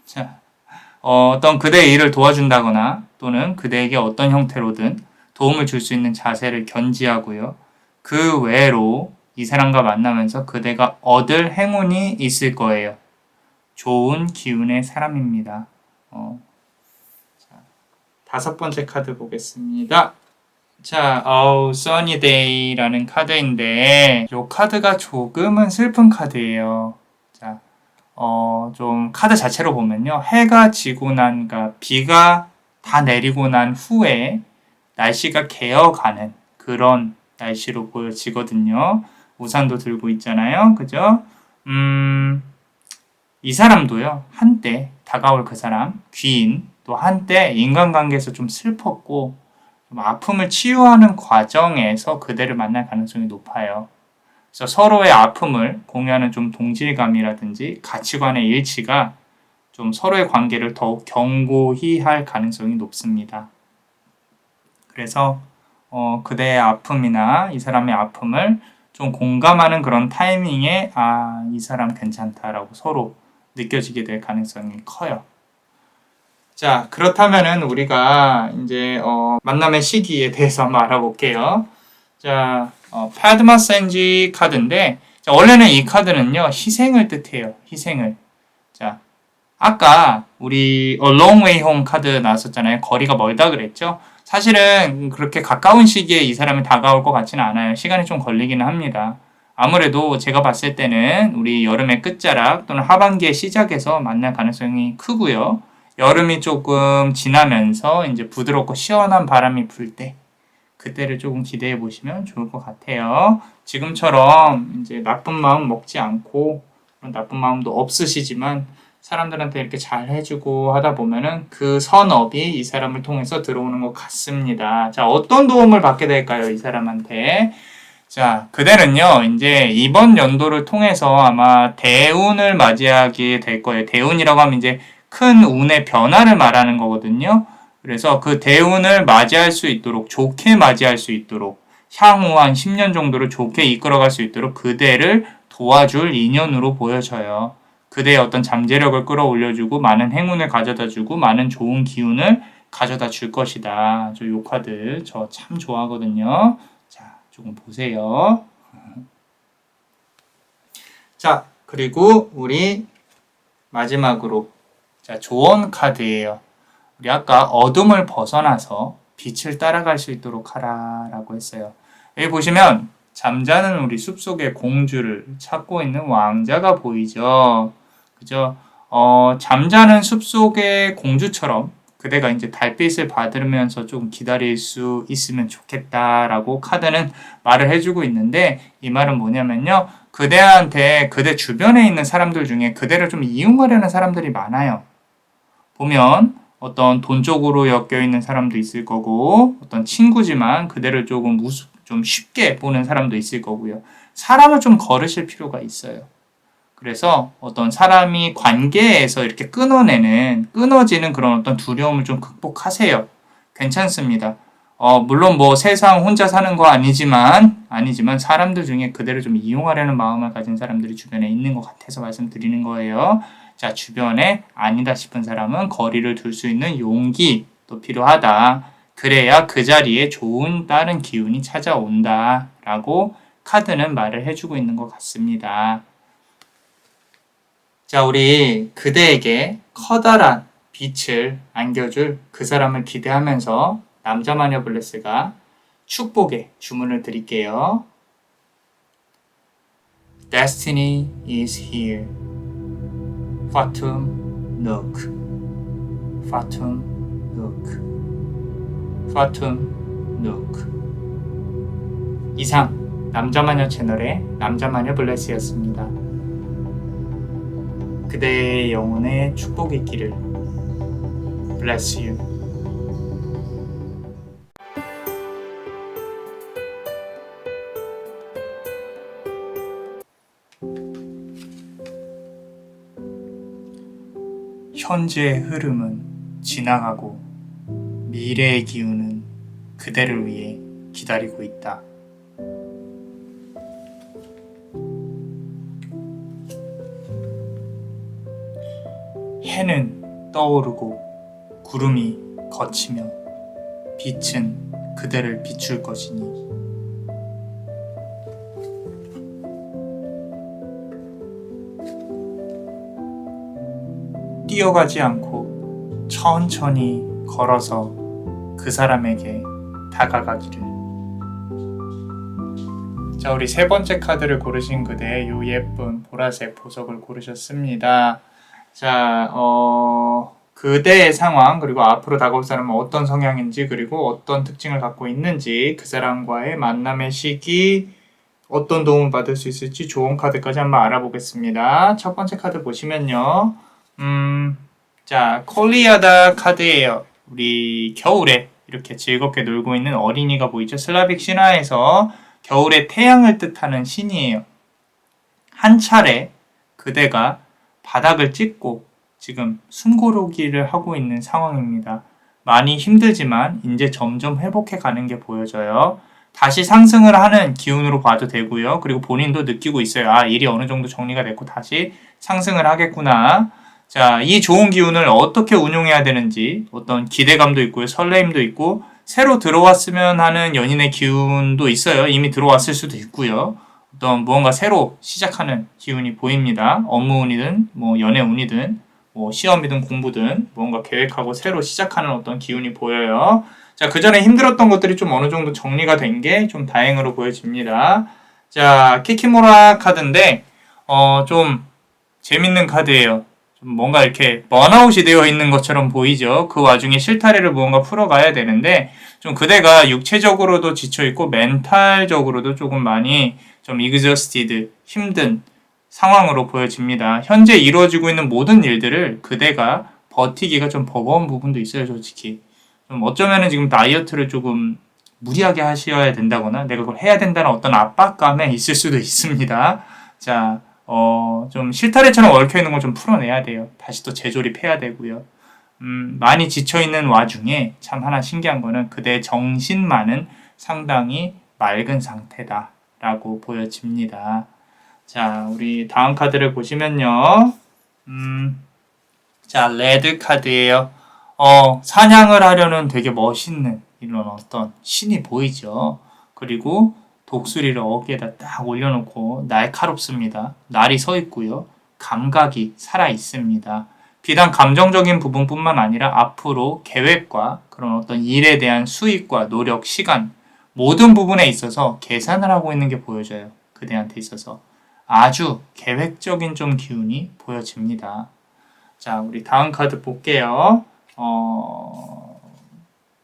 A: 자, 어떤 그대의 일을 도와준다거나 또는 그대에게 어떤 형태로든 도움을 줄 수 있는 자세를 견지하고요. 그 외로 이 사람과 만나면서 그대가 얻을 행운이 있을 거예요. 좋은 기운의 사람입니다. 자, 다섯 번째 카드 보겠습니다. 자, Sunny Day라는 카드인데 이 카드가 조금은 슬픈 카드예요. 자, 좀 카드 자체로 보면요. 해가 지고 난, 그러니까 비가 다 내리고 난 후에 날씨가 개어가는 그런 날씨로 보여지거든요. 우산도 들고 있잖아요. 그죠? 이 사람도요. 한때 다가올 그 사람, 귀인, 또 한때 인간관계에서 좀 슬펐고 좀 아픔을 치유하는 과정에서 그대를 만날 가능성이 높아요. 그래서 서로의 아픔을 공유하는 좀 동질감이라든지 가치관의 일치가 좀 서로의 관계를 더욱 견고히 할 가능성이 높습니다. 그래서 그대의 아픔이나 이 사람의 아픔을 좀 공감하는 그런 타이밍에 이 사람 괜찮다라고 서로 느껴지게 될 가능성이 커요. 자, 그렇다면은 우리가 이제 만남의 시기에 대해서 한번 알아볼게요. 자, 파드마 센지 카드인데 자, 원래는 이 카드는요 희생을 뜻해요. 희생을. 자, 아까 우리 A Long Way Home 카드 나왔었잖아요. 거리가 멀다 그랬죠. 사실은 그렇게 가까운 시기에 이 사람이 다가올 것 같지는 않아요. 시간이 좀 걸리기는 합니다. 아무래도 제가 봤을 때는 우리 여름의 끝자락 또는 하반기의 시작에서 만날 가능성이 크고요. 여름이 조금 지나면서 이제 부드럽고 시원한 바람이 불 때, 그때를 조금 기대해 보시면 좋을 것 같아요. 지금처럼 이제 나쁜 마음 먹지 않고 나쁜 마음도 없으시지만 사람들한테 이렇게 잘 해주고 하다 보면은 그 선업이 이 사람을 통해서 들어오는 것 같습니다. 자, 어떤 도움을 받게 될까요? 이 사람한테. 자, 그대는요, 이제 이번 연도를 통해서 아마 대운을 맞이하게 될 거예요. 대운이라고 하면 이제 큰 운의 변화를 말하는 거거든요. 그래서 그 대운을 맞이할 수 있도록, 좋게 맞이할 수 있도록, 향후 한 10년 정도를 좋게 이끌어갈 수 있도록 그대를 도와줄 인연으로 보여져요. 그대의 어떤 잠재력을 끌어올려주고, 많은 행운을 가져다주고, 많은 좋은 기운을 가져다 줄 것이다. 저 요 카드 저 참 좋아하거든요. 자, 조금 보세요. 자, 그리고 우리 마지막으로 자, 조언 카드예요. 우리 아까 어둠을 벗어나서 빛을 따라갈 수 있도록 하라라고 했어요. 여기 보시면 잠자는 우리 숲속의 공주를 찾고 있는 왕자가 보이죠. 그죠? 잠자는 숲속의 공주처럼 그대가 이제 달빛을 받으면서 좀 기다릴 수 있으면 좋겠다라고 카드는 말을 해주고 있는데 이 말은 뭐냐면요. 그대한테 그대 주변에 있는 사람들 중에 그대를 좀 이용하려는 사람들이 많아요. 보면 어떤 돈 쪽으로 엮여 있는 사람도 있을 거고 어떤 친구지만 그대를 조금 좀 쉽게 보는 사람도 있을 거고요. 사람을 좀 거르실 필요가 있어요. 그래서 어떤 사람이 관계에서 이렇게 끊어지는 그런 어떤 두려움을 좀 극복하세요. 괜찮습니다. 물론 뭐 세상 혼자 사는 거 아니지만 사람들 중에 그대를 좀 이용하려는 마음을 가진 사람들이 주변에 있는 것 같아서 말씀드리는 거예요. 자, 주변에 아니다 싶은 사람은 거리를 둘 수 있는 용기도 필요하다. 그래야 그 자리에 좋은 다른 기운이 찾아온다. 라고 카드는 말을 해주고 있는 것 같습니다. 자, 우리 그대에게 커다란 빛을 안겨줄 그 사람을 기대하면서 남자마녀 블레스가 축복의 주문을 드릴게요. Destiny is here. Fatum Nook. Fatum Nook. Fatum Nook. 이상 남자마녀 채널의 남자마녀 블레스였습니다. 그대의 영혼에 축복이 있기를. Bless you. 현재의 흐름은 지나가고 미래의 기운은 그대를 위해 기다리고 있다. 해는 떠오르고 구름이 걷히며 빛은 그대를 비출 것이니 뛰어가지 않고 천천히 걸어서 그 사람에게 다가가기를. 자, 우리 세 번째 카드를 고르신 그대 요 예쁜 보라색 보석을 고르셨습니다. 자, 그대의 상황, 그리고 앞으로 다가올 사람은 어떤 성향인지, 그리고 어떤 특징을 갖고 있는지, 그 사람과의 만남의 시기, 어떤 도움을 받을 수 있을지 좋은 카드까지 한번 알아보겠습니다. 첫 번째 카드 보시면요. 자, 콜리아다 카드예요. 우리 겨울에 이렇게 즐겁게 놀고 있는 어린이가 보이죠? 슬라빅 신화에서 겨울의 태양을 뜻하는 신이에요. 한 차례 그대가 바닥을 찍고 지금 숨고르기를 하고 있는 상황입니다. 많이 힘들지만 이제 점점 회복해 가는 게 보여져요. 다시 상승을 하는 기운으로 봐도 되고요. 그리고 본인도 느끼고 있어요. 아, 일이 어느 정도 정리가 됐고 다시 상승을 하겠구나. 자, 이 좋은 기운을 어떻게 운용해야 되는지 어떤 기대감도 있고요. 설레임도 있고 새로 들어왔으면 하는 연인의 기운도 있어요. 이미 들어왔을 수도 있고요. 어떤 무언가 새로 시작하는 기운이 보입니다. 업무 운이든 뭐 연애 운이든 뭐 시험이든 공부든 무언가 계획하고 새로 시작하는 어떤 기운이 보여요. 자, 그 전에 힘들었던 것들이 좀 어느 정도 정리가 된 게 좀 다행으로 보여집니다. 자, 키키모라 카드인데 좀 재밌는 카드예요. 좀 뭔가 이렇게 번아웃이 되어 있는 것처럼 보이죠. 그 와중에 실타래를 무언가 풀어가야 되는데 좀 그대가 육체적으로도 지쳐있고 멘탈적으로도 조금 많이 좀 exhausted, 힘든 상황으로 보여집니다. 현재 이루어지고 있는 모든 일들을 그대가 버티기가 좀 버거운 부분도 있어요, 솔직히. 좀 어쩌면은 지금 다이어트를 조금 무리하게 하셔야 된다거나 내가 그걸 해야 된다는 어떤 압박감에 있을 수도 있습니다. 자, 좀 실타래처럼 얽혀있는 걸 좀 풀어내야 돼요. 다시 또 재조립해야 되고요. 많이 지쳐있는 와중에 참 하나 신기한 거는 그대의 정신만은 상당히 맑은 상태다라고 보여집니다. 자, 우리 다음 카드를 보시면요. 자, 레드 카드예요. 사냥을 하려는 되게 멋있는 이런 어떤 신이 보이죠. 그리고 독수리를 어깨에다 딱 올려놓고 날카롭습니다. 날이 서 있고요. 감각이 살아 있습니다. 비단 감정적인 부분뿐만 아니라 앞으로 계획과 그런 어떤 일에 대한 수익과 노력, 시간 모든 부분에 있어서 계산을 하고 있는 게 보여져요. 그대한테 있어서 아주 계획적인 좀 기운이 보여집니다. 자, 우리 다음 카드 볼게요.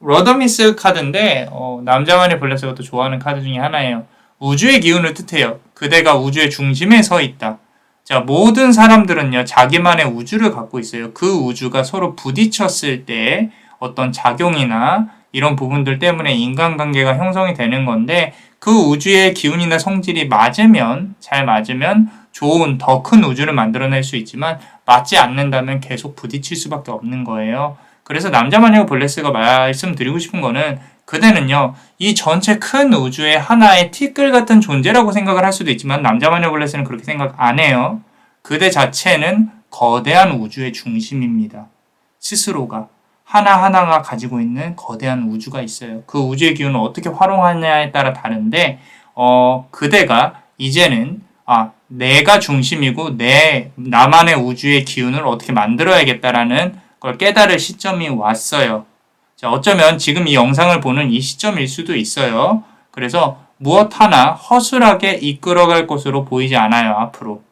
A: 러더미스 카드인데 남자만의 블레스가 또 좋아하는 카드 중에 하나예요. 우주의 기운을 뜻해요. 그대가 우주의 중심에 서 있다. 자, 모든 사람들은요 자기만의 우주를 갖고 있어요. 그 우주가 서로 부딪혔을 때 어떤 작용이나 이런 부분들 때문에 인간관계가 형성이 되는 건데 그 우주의 기운이나 성질이 잘 맞으면 좋은 더 큰 우주를 만들어낼 수 있지만 맞지 않는다면 계속 부딪힐 수밖에 없는 거예요. 그래서 남자마녀 블레스가 말씀드리고 싶은 거는 그대는요 이 전체 큰 우주의 하나의 티끌 같은 존재라고 생각을 할 수도 있지만 남자마녀 블레스는 그렇게 생각 안 해요. 그대 자체는 거대한 우주의 중심입니다. 스스로가 하나하나가 가지고 있는 거대한 우주가 있어요. 그 우주의 기운을 어떻게 활용하냐에 따라 다른데 그대가 이제는 내가 중심이고 나만의 우주의 기운을 어떻게 만들어야겠다라는 걸 깨달을 시점이 왔어요. 자, 어쩌면 지금 이 영상을 보는 이 시점일 수도 있어요. 그래서 무엇 하나 허술하게 이끌어갈 것으로 보이지 않아요. 앞으로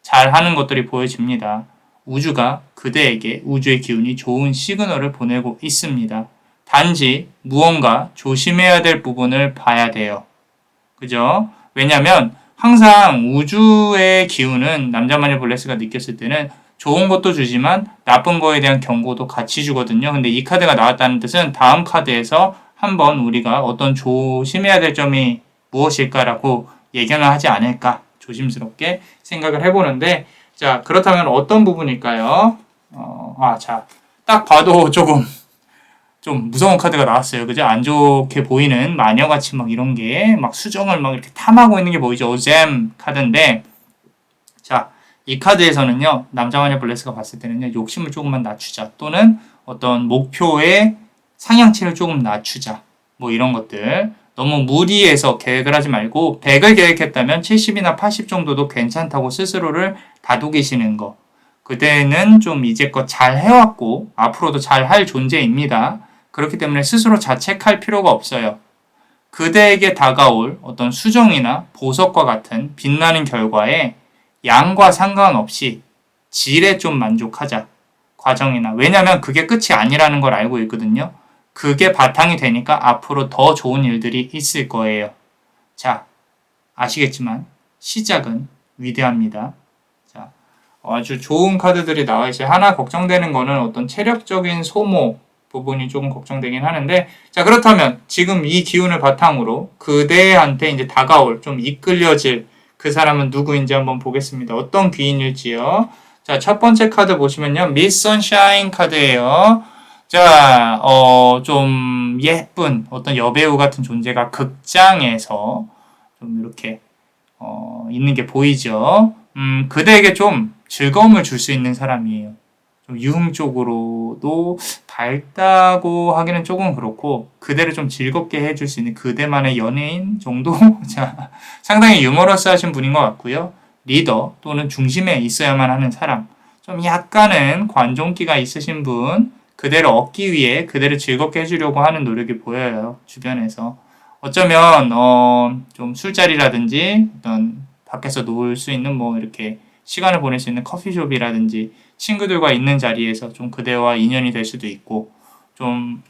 A: 잘하는 것들이 보여집니다. 우주가 그대에게 우주의 기운이 좋은 시그널을 보내고 있습니다. 단지 무언가 조심해야 될 부분을 봐야 돼요. 그죠? 왜냐면 항상 우주의 기운은 남자마녀 블레스가 느꼈을 때는 좋은 것도 주지만 나쁜 거에 대한 경고도 같이 주거든요. 근데 이 카드가 나왔다는 뜻은 다음 카드에서 한번 우리가 어떤 조심해야 될 점이 무엇일까라고 예견을 하지 않을까 조심스럽게 생각을 해보는데 자, 그렇다면 어떤 부분일까요? 자, 딱 봐도 좀 무서운 카드가 나왔어요. 그죠? 안 좋게 보이는 마녀같이 막 이런 게 막 수정을 막 이렇게 탐하고 있는 게 보이죠? 오잼 카드인데 자, 이 카드에서는요, 남자마녀 블레스가 봤을 때는요, 욕심을 조금만 낮추자. 또는 어떤 목표의 상향치를 조금 낮추자. 뭐 이런 것들. 너무 무리해서 계획을 하지 말고 100을 계획했다면 70이나 80 정도도 괜찮다고 스스로를 다독이시는 거. 그대는 좀 이제껏 잘 해왔고 앞으로도 잘 할 존재입니다. 그렇기 때문에 스스로 자책할 필요가 없어요. 그대에게 다가올 어떤 수정이나 보석과 같은 빛나는 결과에 양과 상관없이 질에 좀 만족하자. 과정이나. 왜냐면 그게 끝이 아니라는 걸 알고 있거든요. 그게 바탕이 되니까 앞으로 더 좋은 일들이 있을 거예요. 자, 아시겠지만 시작은 위대합니다. 자, 아주 좋은 카드들이 나와 있어요. 하나 걱정되는 거는 어떤 체력적인 소모 부분이 조금 걱정되긴 하는데, 자, 그렇다면 지금 이 기운을 바탕으로 그대한테 이제 다가올, 좀 이끌려질 그 사람은 누구인지 한번 보겠습니다. 어떤 귀인일지요. 자, 첫 번째 카드 보시면요. 미스 선샤인 카드예요. 자, 좀 예쁜 어떤 여배우 같은 존재가 극장에서 좀 이렇게 있는 게 보이죠. 그대에게 좀 즐거움을 줄 수 있는 사람이에요. 좀 유흥 쪽으로도 밝다고 하기는 조금 그렇고 그대를 좀 즐겁게 해줄 수 있는 그대만의 연예인 정도? 자, 상당히 유머러스하신 분인 것 같고요. 리더 또는 중심에 있어야만 하는 사람. 좀 약간은 관종기가 있으신 분, 그대를 얻기 위해 그대를 즐겁게 해주려고 하는 노력이 보여요. 주변에서. 어쩌면 좀 술자리라든지 어떤 밖에서 놀 수 있는 뭐 이렇게 시간을 보낼 수 있는 커피숍이라든지 친구들과 있는 자리에서 좀 그대와 인연이 될 수도 있고 좀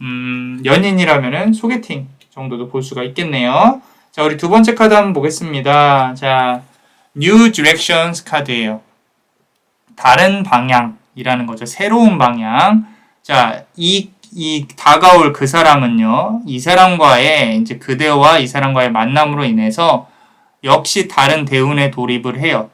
A: 연인이라면은 소개팅 정도도 볼 수가 있겠네요. 자, 우리 두 번째 카드 한번 보겠습니다. 자, New Directions 카드예요. 다른 방향이라는 거죠. 새로운 방향. 자, 이 다가올 그 사람은요, 이 사람과의, 이제 그대와 이 사람과의 만남으로 인해서 역시 다른 대운에 돌입을 해요.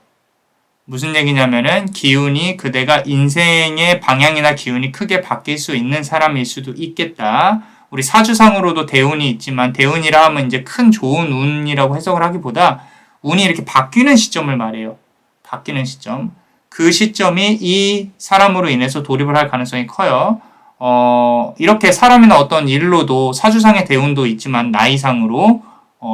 A: 무슨 얘기냐면은 기운이 그대가 인생의 방향이나 기운이 크게 바뀔 수 있는 사람일 수도 있겠다. 우리 사주상으로도 대운이 있지만 대운이라 하면 이제 큰 좋은 운이라고 해석을 하기보다 운이 이렇게 바뀌는 시점을 말해요. 바뀌는 시점. 그 시점이 이 사람으로 인해서 돌입을 할 가능성이 커요. 이렇게 사람이나 어떤 일로도 사주상의 대운도 있지만 나이상으로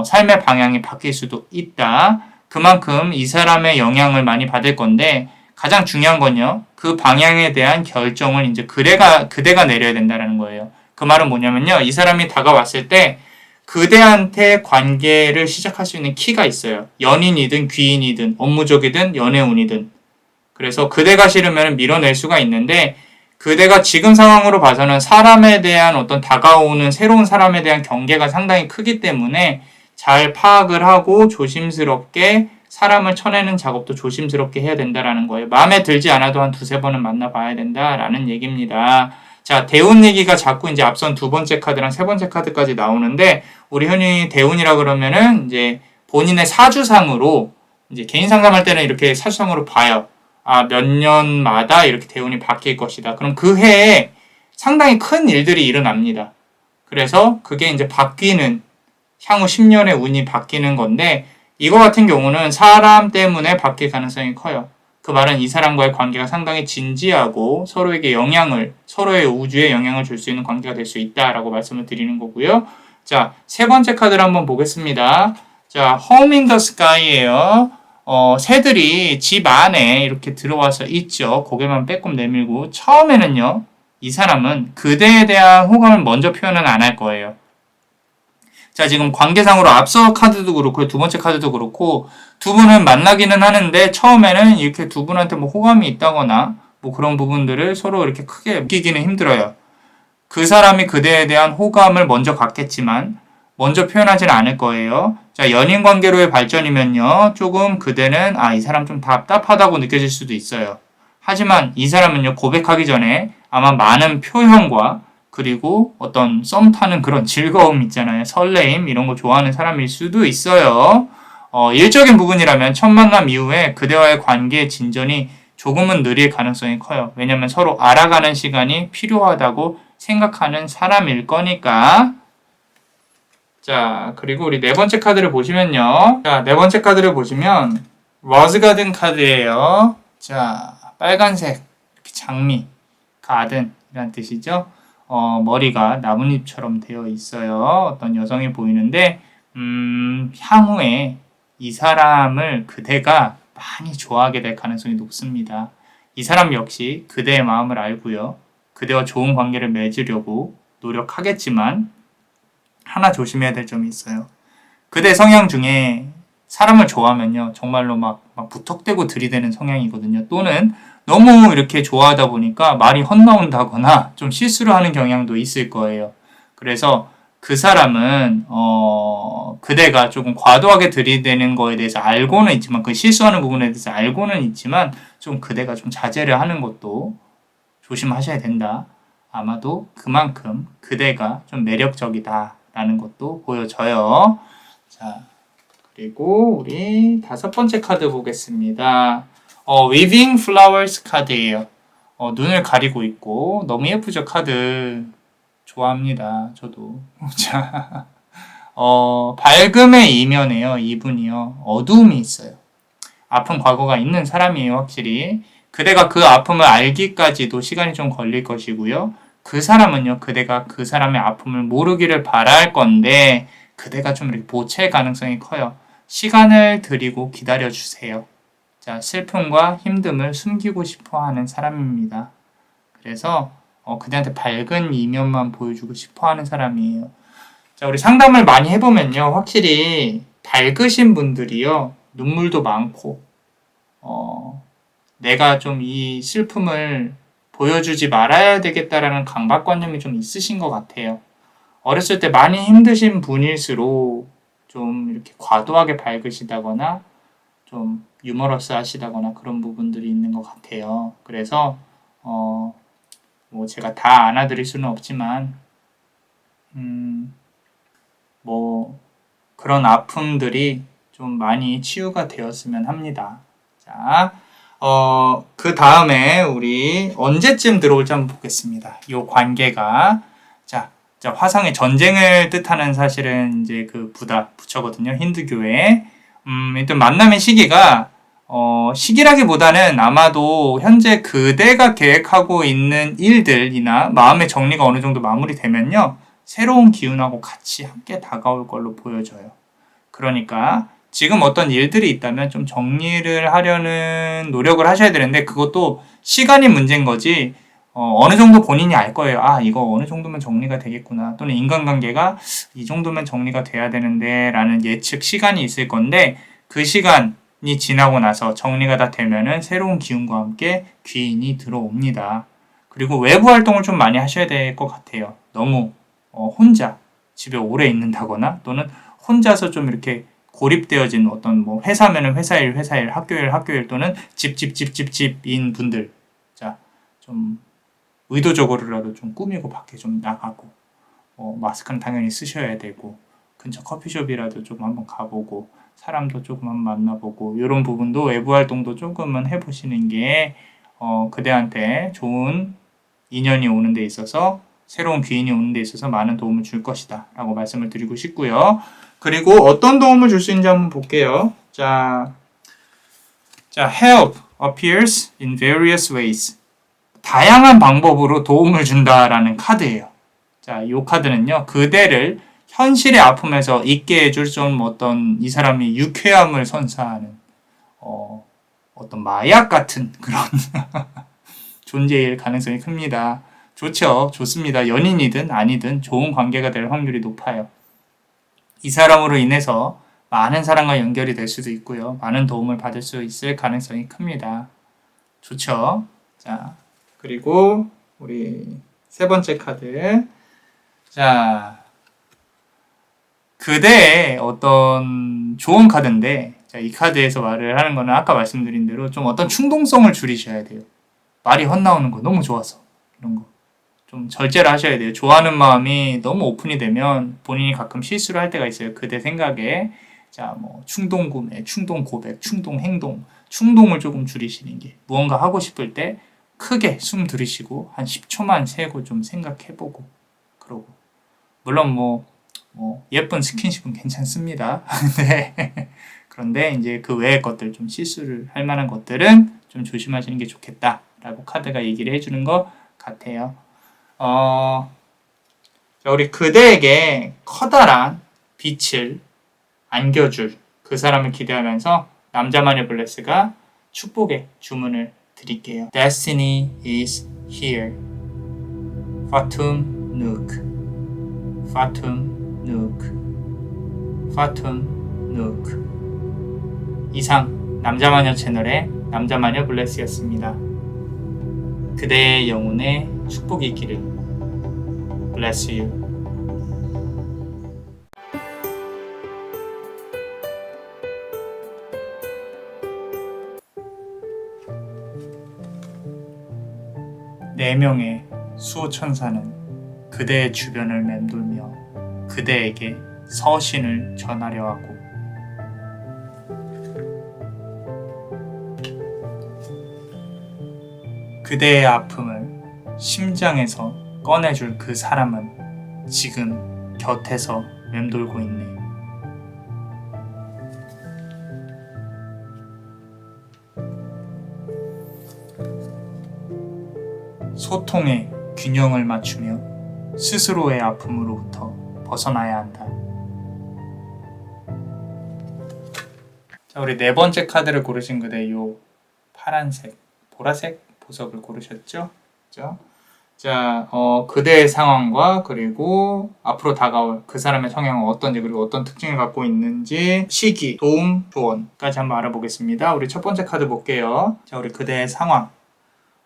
A: 삶의 방향이 바뀔 수도 있다. 그만큼 이 사람의 영향을 많이 받을 건데 가장 중요한 건요. 그 방향에 대한 결정을 이제 그대가 내려야 된다는 거예요. 그 말은 뭐냐면요. 이 사람이 다가왔을 때 그대한테 관계를 시작할 수 있는 키가 있어요. 연인이든 귀인이든 업무적이든 연애운이든. 그래서 그대가 싫으면 밀어낼 수가 있는데 그대가 지금 상황으로 봐서는 사람에 대한 어떤 다가오는 새로운 사람에 대한 경계가 상당히 크기 때문에 잘 파악을 하고 조심스럽게 사람을 쳐내는 작업도 조심스럽게 해야 된다라는 거예요. 마음에 들지 않아도 한 두세 번은 만나봐야 된다라는 얘기입니다. 자, 대운 얘기가 자꾸 이제 앞선 두 번째 카드랑 세 번째 카드까지 나오는데 우리 흔히 대운이라 그러면은 이제 본인의 사주상으로 이제 개인 상담할 때는 이렇게 사주상으로 봐요. 몇 년마다 이렇게 대운이 바뀔 것이다. 그럼 그 해에 상당히 큰 일들이 일어납니다. 그래서 그게 이제 바뀌는 향후 10년의 운이 바뀌는 건데 이거 같은 경우는 사람 때문에 바뀔 가능성이 커요. 그 말은 이 사람과의 관계가 상당히 진지하고 서로의 우주에 영향을 줄 수 있는 관계가 될 수 있다라고 말씀을 드리는 거고요. 자, 세 번째 카드를 한번 보겠습니다. 자, Home in the Sky예요. 새들이 집 안에 이렇게 들어와서 있죠. 고개만 빼꼼 내밀고 처음에는요. 이 사람은 그대에 대한 호감을 먼저 표현은 안 할 거예요. 자, 지금 관계상으로 앞서 카드도 그렇고 두 번째 카드도 그렇고 두 분은 만나기는 하는데 처음에는 이렇게 두 분한테 뭐 호감이 있다거나 뭐 그런 부분들을 서로 이렇게 크게 느끼기는 힘들어요. 그 사람이 그대에 대한 호감을 먼저 갖겠지만 먼저 표현하지는 않을 거예요. 자, 연인 관계로의 발전이면요. 조금 그대는 이 사람 좀 답답하다고 느껴질 수도 있어요. 하지만 이 사람은요. 고백하기 전에 아마 많은 표현과 그리고 어떤 썸 타는 그런 즐거움 있잖아요. 설레임 이런 거 좋아하는 사람일 수도 있어요. 일적인 부분이라면 첫 만남 이후에 그대와의 관계의 진전이 조금은 느릴 가능성이 커요. 왜냐면 서로 알아가는 시간이 필요하다고 생각하는 사람일 거니까. 자, 그리고 우리 네 번째 카드를 보시면요. 자, 네 번째 카드를 보시면 러즈가든 카드예요. 자, 빨간색 이렇게 장미, 가든이란 뜻이죠. 머리가 나뭇잎처럼 되어 있어요. 어떤 여성이 보이는데 향후에 이 사람을 그대가 많이 좋아하게 될 가능성이 높습니다. 이 사람 역시 그대의 마음을 알고요. 그대와 좋은 관계를 맺으려고 노력하겠지만 하나 조심해야 될 점이 있어요. 그대 성향 중에 사람을 좋아하면요, 정말로 막 부턱대고 들이대는 성향이거든요. 또는 너무 이렇게 좋아하다 보니까 말이 헛나온다거나 좀 실수를 하는 경향도 있을 거예요. 그래서 그 사람은 그대가 조금 과도하게 들이대는 거에 대해서 알고는 있지만, 그 실수하는 부분에 대해서 알고는 있지만 좀 그대가 좀 자제를 하는 것도 조심하셔야 된다. 아마도 그만큼 그대가 좀 매력적이다라는 것도 보여져요. 자, 그리고 우리 5번째 카드 보겠습니다. Weaving Flowers 카드예요. 눈을 가리고 있고 너무 예쁘죠, 카드. 좋아합니다, 저도. 자, 밝음의 이면에요, 이분이요. 어두움이 있어요. 아픈 과거가 있는 사람이에요, 확실히. 그대가 그 아픔을 알기까지도 시간이 좀 걸릴 것이고요. 그 사람은요, 그대가 그 사람의 아픔을 모르기를 바랄 건데, 그대가 좀 이렇게 보챌 가능성이 커요. 시간을 드리고 기다려주세요. 자, 슬픔과 힘듦을 숨기고 싶어 하는 사람입니다. 그래서, 그대한테 밝은 이면만 보여주고 싶어 하는 사람이에요. 자, 우리 상담을 많이 해보면요, 확실히 밝으신 분들이요, 눈물도 많고, 내가 좀 이 슬픔을 보여주지 말아야 되겠다라는 강박관념이 좀 있으신 것 같아요. 어렸을 때 많이 힘드신 분일수록 좀 이렇게 과도하게 밝으시다거나 좀 유머러스 하시다거나 그런 부분들이 있는 것 같아요. 그래서 뭐 제가 다 안아드릴 수는 없지만 뭐 그런 아픔들이 좀 많이 치유가 되었으면 합니다. 자, 그 다음에 우리 언제쯤 들어올지 한번 보겠습니다. 요 관계가. 자, 화성의 전쟁을 뜻하는 사실은 이제 그 부처거든요. 힌두교에. 일단 만남의 시기가, 시기라기보다는 아마도 현재 그대가 계획하고 있는 일들이나 마음의 정리가 어느 정도 마무리되면요, 새로운 기운하고 같이 함께 다가올 걸로 보여져요. 그러니까 지금 어떤 일들이 있다면 좀 정리를 하려는 노력을 하셔야 되는데, 그것도 시간이 문제인 거지, 어느 정도 본인이 알 거예요. 아, 이거 어느 정도면 정리가 되겠구나. 또는 인간관계가 이 정도면 정리가 돼야 되는데 라는 예측 시간이 있을 건데, 그 시간이 지나고 나서 정리가 다 되면은 새로운 기운과 함께 귀인이 들어옵니다. 그리고 외부 활동을 좀 많이 하셔야 될 것 같아요. 너무 혼자 집에 오래 있는다거나 또는 혼자서 좀 이렇게 고립되어진 어떤 뭐 회사면은 회사일, 학교일 또는 집인 분들. 자, 좀 의도적으로라도 좀 꾸미고 밖에 좀 나가고, 마스크는 당연히 쓰셔야 되고, 근처 커피숍이라도 조금 한번 가보고, 사람도 조금 한번 만나보고, 이런 부분도 외부 활동도 조금은 해보시는 게, 그대한테 좋은 인연이 오는 데 있어서, 새로운 귀인이 오는 데 있어서 많은 도움을 줄 것이다 라고 말씀을 드리고 싶고요. 그리고 어떤 도움을 줄 수 있는지 한번 볼게요. 자, help appears in various ways. 다양한 방법으로 도움을 준다라는 카드예요. 자, 이 카드는요, 그대를 현실의 아픔에서 있게 해줄 좀 어떤 이 사람이 유쾌함을 선사하는 어떤 마약 같은 그런 존재일 가능성이 큽니다. 좋죠. 좋습니다. 연인이든 아니든 좋은 관계가 될 확률이 높아요. 이 사람으로 인해서 많은 사람과 연결이 될 수도 있고요. 많은 도움을 받을 수 있을 가능성이 큽니다. 좋죠. 자, 그리고 우리 3번째 카드. 자, 그대의 어떤 좋은 카드인데, 자, 이 카드에서 말을 하는 거는 아까 말씀드린 대로 좀 어떤 충동성을 줄이셔야 돼요. 말이 헛나오는 거 너무 좋아서 이런 거 좀 절제를 하셔야 돼요. 좋아하는 마음이 너무 오픈이 되면 본인이 가끔 실수를 할 때가 있어요. 그대 생각에. 자, 뭐 충동 구매, 충동 고백, 충동 행동, 충동을 조금 줄이시는 게, 무언가 하고 싶을 때 크게 숨 들이쉬고 한 10초만 세고 좀 생각해보고 그러고, 물론 뭐 예쁜 스킨십은 괜찮습니다. 그런데 이제 그 외의 것들, 좀 실수를 할 만한 것들은 좀 조심하시는 게 좋겠다라고 카드가 얘기를 해주는 것 같아요. 우리 그대에게 커다란 빛을 안겨줄 그 사람을 기대하면서 남자만의 블레스가 축복의 주문을 드릴게요. Destiny is here. Fatum Nuk. Fatum 누크, 파툰 누크. 이상 남자마녀 채널의 남자마녀 블레스였습니다. 그대의 영혼에 축복이 있기를. Bless you. 네 명의 수호천사는 그대의 주변을 맴돌며 그대에게 서신을 전하려 하고 그대의 아픔을 심장에서 꺼내줄 그 사람은 지금 곁에서 맴돌고 있네. 소통의 균형을 맞추며 스스로의 아픔으로부터 벗어나야 한다. 자, 우리 네 번째 카드를 고르신 그대 요 파란색, 보라색 보석을 고르셨죠? 그죠? 자, 그대의 상황과 그리고 앞으로 다가올 그 사람의 성향은 어떤지 그리고 어떤 특징을 갖고 있는지 시기, 도움, 조언까지 한번 알아보겠습니다. 우리 첫 번째 카드 볼게요. 자, 우리 그대의 상황.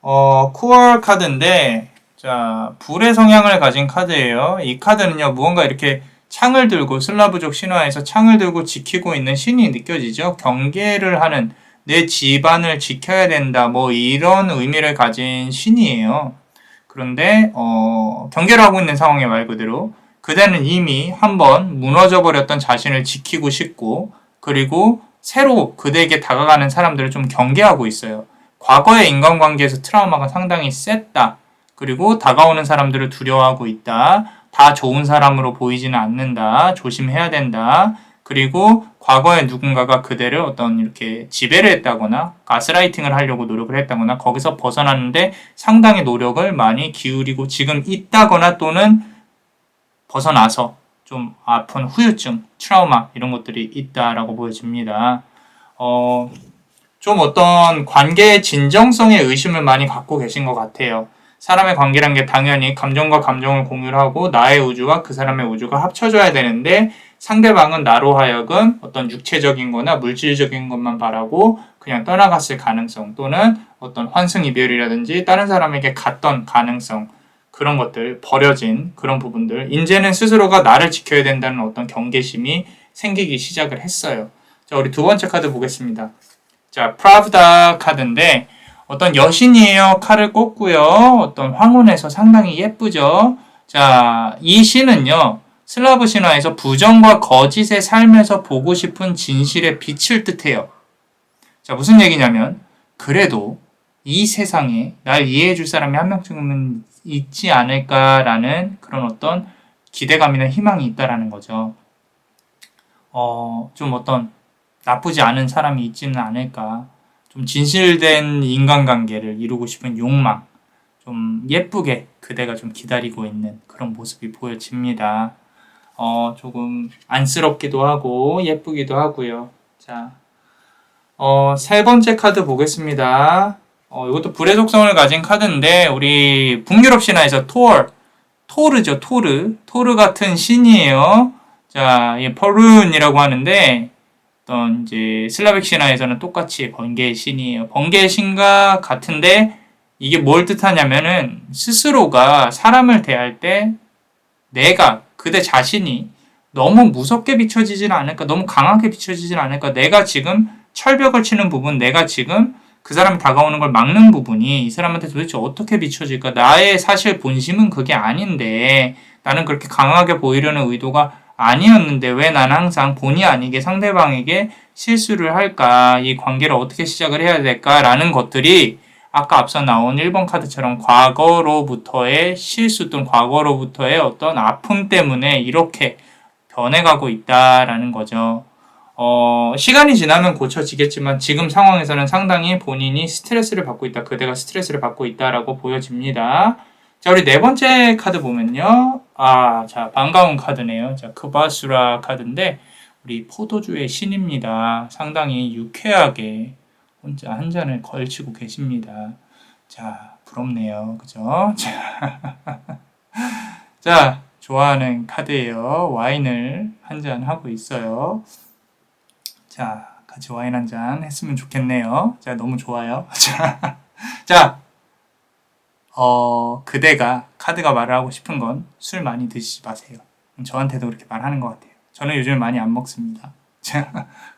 A: 쿠얼 카드인데, 자, 불의 성향을 가진 카드예요. 이 카드는요, 무언가 이렇게 창을 들고, 슬라브족 신화에서 창을 들고 지키고 있는 신이 느껴지죠? 경계를 하는, 내 집안을 지켜야 된다, 뭐, 이런 의미를 가진 신이에요. 그런데, 경계를 하고 있는 상황에 말 그대로, 그대는 이미 한번 무너져버렸던 자신을 지키고 싶고, 그리고 새로 그대에게 다가가는 사람들을 좀 경계하고 있어요. 과거의 인간관계에서 트라우마가 상당히 셌다. 그리고 다가오는 사람들을 두려워하고 있다. 다 좋은 사람으로 보이지는 않는다. 조심해야 된다. 그리고 과거에 누군가가 그대를 어떤 이렇게 지배를 했다거나 가스라이팅을 하려고 노력을 했다거나 거기서 벗어나는데 상당히 노력을 많이 기울이고 지금 있다거나 또는 벗어나서 좀 아픈 후유증, 트라우마 이런 것들이 있다라고 보여집니다. 좀 어떤 관계의 진정성에 의심을 많이 갖고 계신 것 같아요. 사람의 관계란 게 당연히 감정과 감정을 공유를 하고 나의 우주와 그 사람의 우주가 합쳐져야 되는데 상대방은 나로 하여금 어떤 육체적인 거나 물질적인 것만 바라고 그냥 떠나갔을 가능성 또는 어떤 환승이별이라든지 다른 사람에게 갔던 가능성 그런 것들 버려진 그런 부분들 이제는 스스로가 나를 지켜야 된다는 어떤 경계심이 생기기 시작을 했어요. 자, 우리 두 번째 카드 보겠습니다. 자, 프라브다 카드인데 어떤 여신이에요. 칼을 꽂고요. 어떤 황혼에서 상당히 예쁘죠. 자, 이 신은요. 슬라브 신화에서 부정과 거짓의 삶에서 보고 싶은 진실의 빛을 뜻해요. 자, 무슨 얘기냐면 그래도 이 세상에 날 이해해 줄 사람이 한 명쯤은 있지 않을까라는 그런 어떤 기대감이나 희망이 있다라는 거죠. 좀 어떤 나쁘지 않은 사람이 있지는 않을까. 좀 진실된 인간관계를 이루고 싶은 욕망. 좀 예쁘게 그대가 좀 기다리고 있는 그런 모습이 보여집니다. 조금 안쓰럽기도 하고 예쁘기도 하고요. 자, 세 번째 카드 보겠습니다. 이것도 불의 속성을 가진 카드인데 우리 북유럽 신화에서 토르죠. 토르 같은 신이에요. 자, 이 퍼룬이라고 하는데 어떤 이제 슬라빅 신화에서는 똑같이 번개의 신이에요. 번개의 신과 같은데 이게 뭘 뜻하냐면은 스스로가 사람을 대할 때 내가 그대 자신이 너무 무섭게 비춰지진 않을까, 너무 강하게 비춰지진 않을까, 내가 지금 철벽을 치는 부분, 내가 지금 그 사람이 다가오는 걸 막는 부분이 이 사람한테 도대체 어떻게 비춰질까? 나의 사실 본심은 그게 아닌데 나는 그렇게 강하게 보이려는 의도가 아니었는데 왜 난 항상 본의 아니게 상대방에게 실수를 할까? 이 관계를 어떻게 시작을 해야 될까라는 것들이 아까 앞서 나온 1번 카드처럼 과거로부터의 실수 또는 과거로부터의 어떤 아픔 때문에 이렇게 변해가고 있다라는 거죠. 시간이 지나면 고쳐지겠지만 지금 상황에서는 상당히 본인이 스트레스를 받고 있다. 그대가 스트레스를 받고 있다라고 보여집니다. 자, 우리 네 번째 카드 보면요. 자, 반가운 카드네요. 자, 크바수라 카드인데 우리 포도주의 신입니다. 상당히 유쾌하게 혼자 한 잔을 걸치고 계십니다. 자, 부럽네요. 그죠? 자, 좋아하는 카드예요. 와인을 한잔 하고 있어요. 자, 같이 와인 한잔 했으면 좋겠네요. 자, 너무 좋아요. 자, 그대가 카드가 말을 하고 싶은 건 술 많이 드시지 마세요. 저한테도 그렇게 말하는 것 같아요. 저는 요즘 많이 안 먹습니다.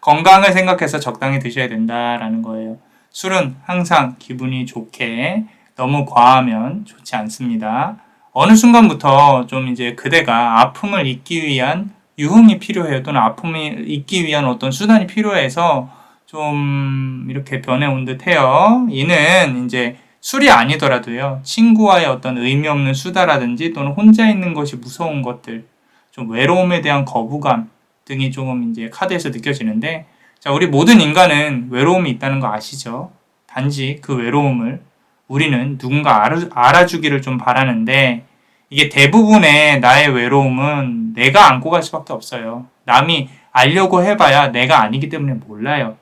A: 건강을 생각해서 적당히 드셔야 된다라는 거예요. 술은 항상 기분이 좋게 너무 과하면 좋지 않습니다. 어느 순간부터 좀 이제 그대가 아픔을 잊기 위한 유흥이 필요해요. 또는 아픔을 잊기 위한 어떤 수단이 필요해서 좀 이렇게 변해온 듯해요. 이는 이제 술이 아니더라도요. 친구와의 어떤 의미 없는 수다라든지 또는 혼자 있는 것이 무서운 것들, 좀 외로움에 대한 거부감 등이 조금 이제 카드에서 느껴지는데, 자, 우리 모든 인간은 외로움이 있다는 거 아시죠? 단지 그 외로움을 우리는 누군가 알아주기를 좀 바라는데, 이게 대부분의 나의 외로움은 내가 안고 갈 수밖에 없어요. 남이 알려고 해봐야 내가 아니기 때문에 몰라요.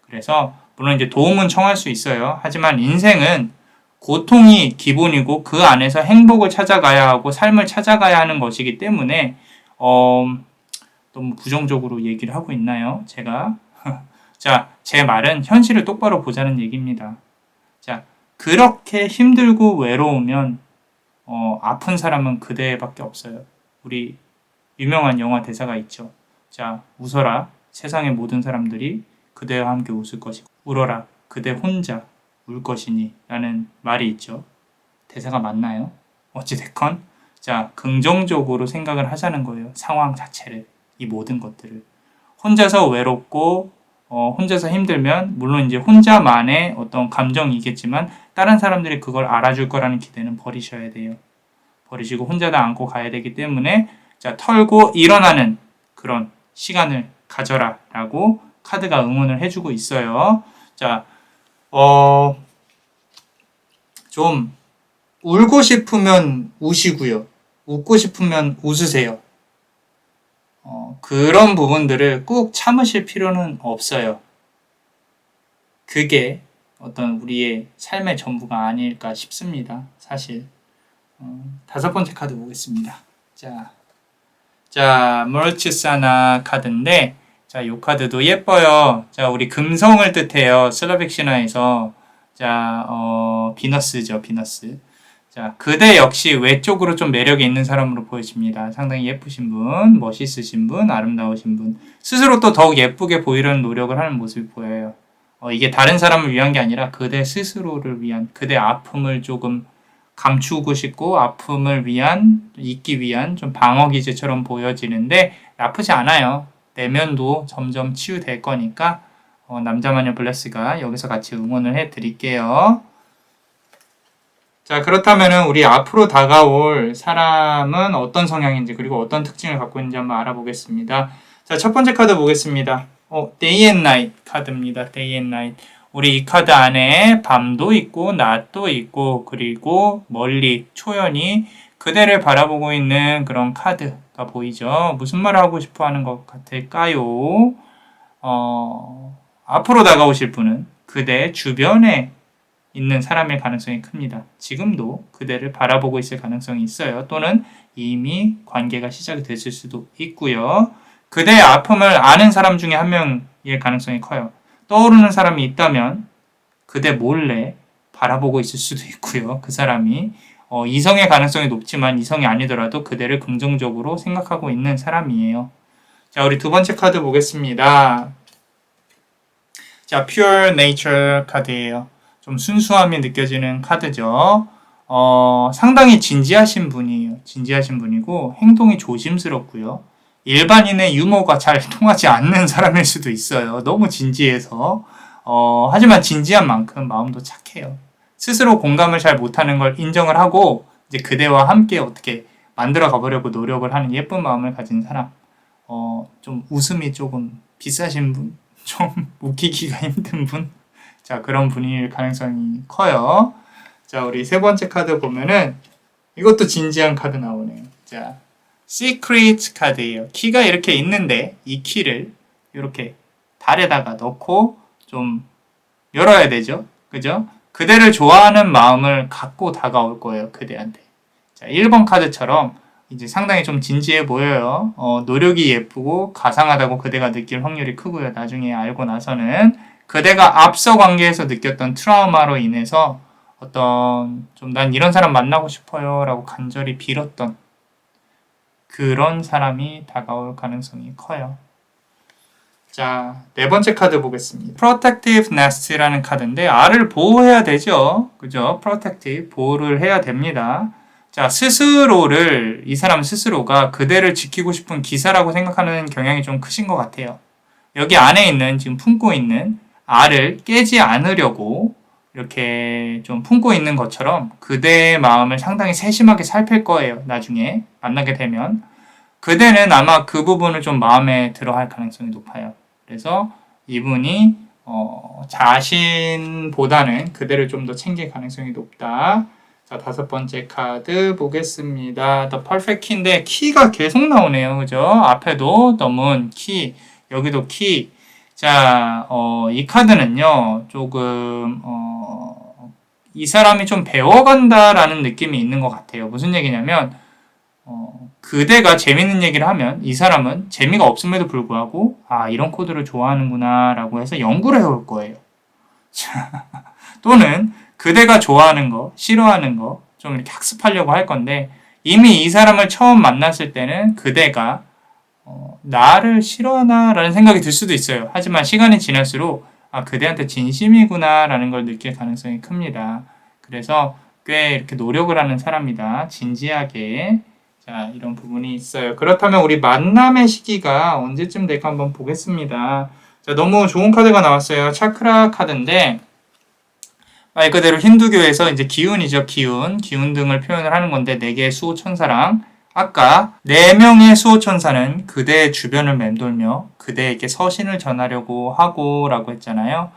A: 그래서 물론 이제 도움은 청할 수 있어요. 하지만 인생은 고통이 기본이고 그 안에서 행복을 찾아가야 하고 삶을 찾아가야 하는 것이기 때문에 너무 부정적으로 얘기를 하고 있나요? 제가 자, 제 말은 현실을 똑바로 보자는 얘기입니다. 자, 그렇게 힘들고 외로우면 아픈 사람은 그대밖에 없어요. 우리 유명한 영화 대사가 있죠. 자, 웃어라. 세상의 모든 사람들이 그대와 함께 웃을 것이고 울어라. 그대 혼자 울 것이니 라는 말이 있죠. 대사가 맞나요? 어찌됐건 자, 긍정적으로 생각을 하자는 거예요. 상황 자체를, 이 모든 것들을. 혼자서 외롭고 혼자서 힘들면 물론 이제 혼자만의 어떤 감정이겠지만 다른 사람들이 그걸 알아줄 거라는 기대는 버리셔야 돼요. 버리시고 혼자 다 안고 가야 되기 때문에 자, 털고 일어나는 그런 시간을 가져라 라고 카드가 응원을 해주고 있어요. 자, 좀 울고 싶으면 우시고요. 웃고 싶으면 웃으세요. 그런 부분들을 꼭 참으실 필요는 없어요. 그게 어떤 우리의 삶의 전부가 아닐까 싶습니다. 사실. 다섯 번째 카드 보겠습니다. 자, 멀치사나 카드인데, 자, 이 카드도 예뻐요. 자, 우리 금성을 뜻해요. 슬라빅 신화에서. 자, 비너스죠, 비너스. 자, 그대 역시 외적으로 좀 매력이 있는 사람으로 보여집니다. 상당히 예쁘신 분, 멋있으신 분, 아름다우신 분. 스스로 또 더욱 예쁘게 보이려는 노력을 하는 모습이 보여요. 이게 다른 사람을 위한 게 아니라 그대 스스로를 위한, 그대 아픔을 조금 감추고 싶고 아픔을 잊기 위한 좀 방어 기제처럼 보여지는데 나쁘지 않아요. 내면도 점점 치유될 거니까 남자마녀 블레스가 여기서 같이 응원을 해드릴게요. 자, 그렇다면 우리 앞으로 다가올 사람은 어떤 성향인지 그리고 어떤 특징을 갖고 있는지 한번 알아보겠습니다. 자, 첫 번째 카드 보겠습니다. Day and Night 카드입니다. Day and Night. 우리 이 카드 안에 밤도 있고 낮도 있고 그리고 멀리 초연히 그대를 바라보고 있는 그런 카드가 보이죠. 무슨 말을 하고 싶어 하는 것 같을까요? 앞으로 다가오실 분은 그대 주변에 있는 사람일 가능성이 큽니다. 지금도 그대를 바라보고 있을 가능성이 있어요. 또는 이미 관계가 시작이 됐을 수도 있고요. 그대의 아픔을 아는 사람 중에 한 명일 가능성이 커요. 떠오르는 사람이 있다면 그대 몰래 바라보고 있을 수도 있고요. 그 사람이 이성의 가능성이 높지만 이성이 아니더라도 그대를 긍정적으로 생각하고 있는 사람이에요. 자, 우리 두 번째 카드 보겠습니다. 자, Pure Nature 카드예요. 좀 순수함이 느껴지는 카드죠. 상당히 진지하신 분이에요. 진지하신 분이고 행동이 조심스럽고요. 일반인의 유머가 잘 통하지 않는 사람일 수도 있어요. 너무 진지해서. 하지만 진지한 만큼 마음도 착해요. 스스로 공감을 잘 못하는 걸 인정을 하고 이제 그대와 함께 어떻게 만들어 가보려고 노력을 하는 예쁜 마음을 가진 사람. 좀 웃음이 조금 비싸신 분, 좀 웃기기가 힘든 분. 자, 그런 분일 가능성이 커요. 자, 우리 세 번째 카드 보면은 이것도 진지한 카드 나오네요. 자, Secret 카드예요. 키가 이렇게 있는데 이 키를 이렇게 달에다가 넣고 좀 열어야 되죠. 그죠? 그대를 좋아하는 마음을 갖고 다가올 거예요. 그대한테. 자, 1번 카드처럼 이제 상당히 좀 진지해 보여요. 노력이 예쁘고 가상하다고 그대가 느낄 확률이 크고요. 나중에 알고 나서는 그대가 앞서 관계에서 느꼈던 트라우마로 인해서 어떤 좀 난 이런 사람 만나고 싶어요 라고 간절히 빌었던 그런 사람이 다가올 가능성이 커요. 자, 네 번째 카드 보겠습니다. Protective Nest라는 카드인데 알을 보호해야 되죠. 그죠? Protective, 보호를 해야 됩니다. 자, 스스로를 이 사람 스스로가 그대를 지키고 싶은 기사라고 생각하는 경향이 좀 크신 것 같아요. 여기 안에 있는 지금 품고 있는 알을 깨지 않으려고 이렇게 좀 품고 있는 것처럼 그대의 마음을 상당히 세심하게 살필 거예요. 나중에 만나게 되면. 그대는 아마 그 부분을 좀 마음에 들어 할 가능성이 높아요. 그래서 이분이 자신보다는 그대를 좀 더 챙길 가능성이 높다. 자, 다섯 번째 카드 보겠습니다. The Perfect Key인데 키가 계속 나오네요. 그죠? 앞에도 The Moon, 키, 여기도 키. 자, 이 카드는요, 조금, 이 사람이 좀 배워간다라는 느낌이 있는 것 같아요. 무슨 얘기냐면, 그대가 재밌는 얘기를 하면 이 사람은 재미가 없음에도 불구하고 이런 코드를 좋아하는구나 라고 해서 연구를 해올 거예요. 또는 그대가 좋아하는 거, 싫어하는 거 좀 이렇게 학습하려고 할 건데 이미 이 사람을 처음 만났을 때는 그대가 나를 싫어하나 라는 생각이 들 수도 있어요. 하지만 시간이 지날수록 그대한테 진심이구나 라는 걸 느낄 가능성이 큽니다. 그래서 꽤 이렇게 노력을 하는 사람이다. 진지하게. 자, 이런 부분이 있어요. 그렇다면 우리 만남의 시기가 언제쯤 될까 한번 보겠습니다. 자, 너무 좋은 카드가 나왔어요. 차크라 카드인데 말 그대로 힌두교에서 이제 기운이죠. 기운 등을 표현을 하는 건데 4개의 수호천사랑 아까 4명의 수호천사는 그대의 주변을 맴돌며 그대에게 서신을 전하려고 하고 라고 했잖아요.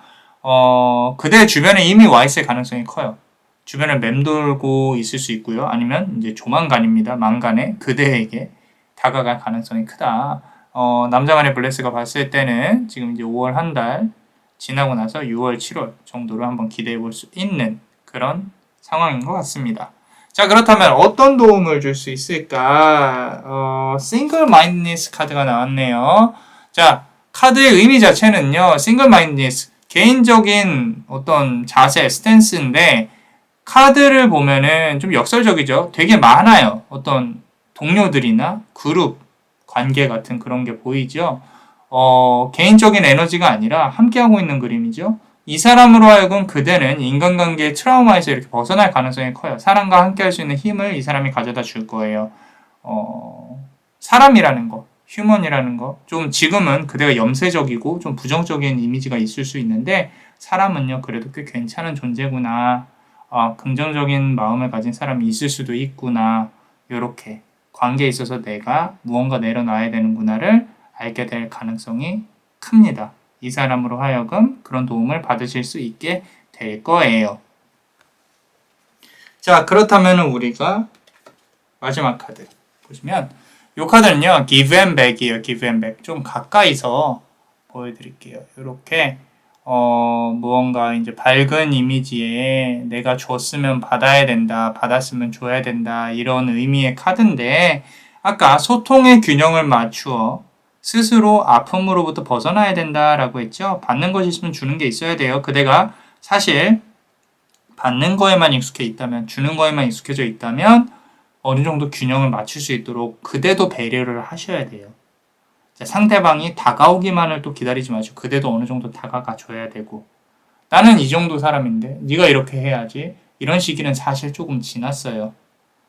A: 그대의 주변에 이미 와 있을 가능성이 커요. 주변을 맴돌고 있을 수 있고요. 아니면 이제 조만간입니다. 만간에 그대에게 다가갈 가능성이 크다. 남자만의 블레스가 봤을 때는 지금 이제 5월 한 달 지나고 나서 6월, 7월 정도로 한번 기대해 볼 수 있는 그런 상황인 것 같습니다. 자, 그렇다면 어떤 도움을 줄 수 있을까? 싱글 마인드니스 카드가 나왔네요. 자, 카드의 의미 자체는요. 싱글 마인드니스, 개인적인 어떤 자세, 스탠스인데 카드를 보면은 좀 역설적이죠. 되게 많아요. 어떤 동료들이나 그룹 관계 같은 그런 게 보이죠. 개인적인 에너지가 아니라 함께하고 있는 그림이죠. 이 사람으로 하여금 그대는 인간관계의 트라우마에서 이렇게 벗어날 가능성이 커요. 사람과 함께할 수 있는 힘을 이 사람이 가져다 줄 거예요. 사람이라는 거, 휴먼이라는 거, 좀 지금은 그대가 염세적이고 좀 부정적인 이미지가 있을 수 있는데 사람은요, 그래도 꽤 괜찮은 존재구나. 긍정적인 마음을 가진 사람이 있을 수도 있구나. 이렇게 관계에 있어서 내가 무언가 내려놔야 되는구나를 알게 될 가능성이 큽니다. 이 사람으로 하여금 그런 도움을 받으실 수 있게 될 거예요. 자, 그렇다면 우리가 마지막 카드 보시면 이 카드는요, give and back이에요. give and back. 좀 가까이서 보여드릴게요. 이렇게 무언가 이제 밝은 이미지에 내가 줬으면 받아야 된다, 받았으면 줘야 된다, 이런 의미의 카드인데, 아까 소통의 균형을 맞추어 스스로 아픔으로부터 벗어나야 된다라고 했죠. 받는 것이 있으면 주는 게 있어야 돼요. 그대가 사실 받는 거에만 익숙해 있다면, 주는 거에만 익숙해져 있다면 어느 정도 균형을 맞출 수 있도록 그대도 배려를 하셔야 돼요. 상대방이 다가오기만을 또 기다리지 마시고 그대도 어느 정도 다가가 줘야 되고, 나는 이 정도 사람인데 네가 이렇게 해야지, 이런 시기는 사실 조금 지났어요.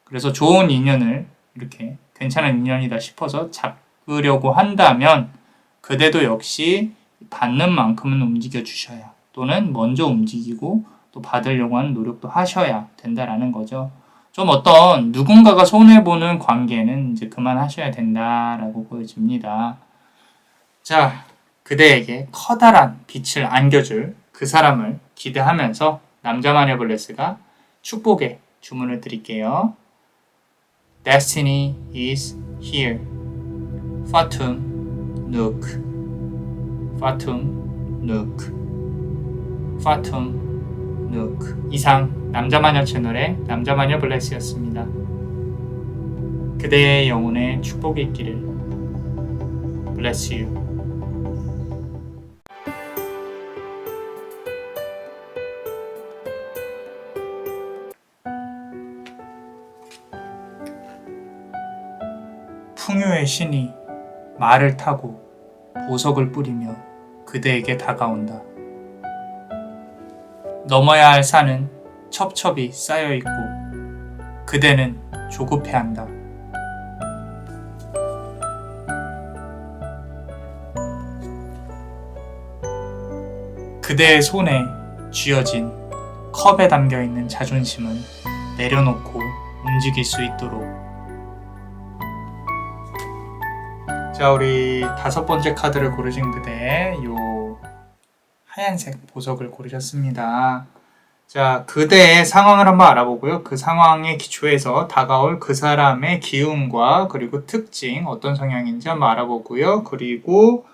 A: 그래서 좋은 인연을 이렇게 괜찮은 인연이다 싶어서 잡으려고 한다면 그대도 역시 받는 만큼은 움직여 주셔야, 또는 먼저 움직이고 또 받으려고 하는 노력도 하셔야 된다라는 거죠. 좀 어떤 누군가가 손해보는 관계는 이제 그만하셔야 된다라고 보여집니다. 자, 그대에게 커다란 빛을 안겨줄 그 사람을 기대하면서 남자마녀 블레스가 축복의 주문을 드릴게요. Destiny is here. Fatum Nuk. Fatum Nuk. Fatum Nuk. 이상 남자마녀 채널의 남자마녀 블레스였습니다. 그대의 영혼에 축복이 있기를. Bless you. 풍요의 신이 말을 타고 보석을 뿌리며 그대에게 다가온다. 넘어야 할 산은 첩첩이 쌓여있고 그대는 조급해한다. 그대의 손에 쥐어진 컵에 담겨있는 자존심은 내려놓고 움직일 수 있도록. 자, 우리 5번째 카드를 고르신 그대, 요 하얀색 보석을 고르셨습니다. 자, 그대의 상황을 한번 알아보고요. 그 상황에 기초해서 다가올 그 사람의 기운과 그리고 특징, 어떤 성향인지 한번 알아보고요. 그리고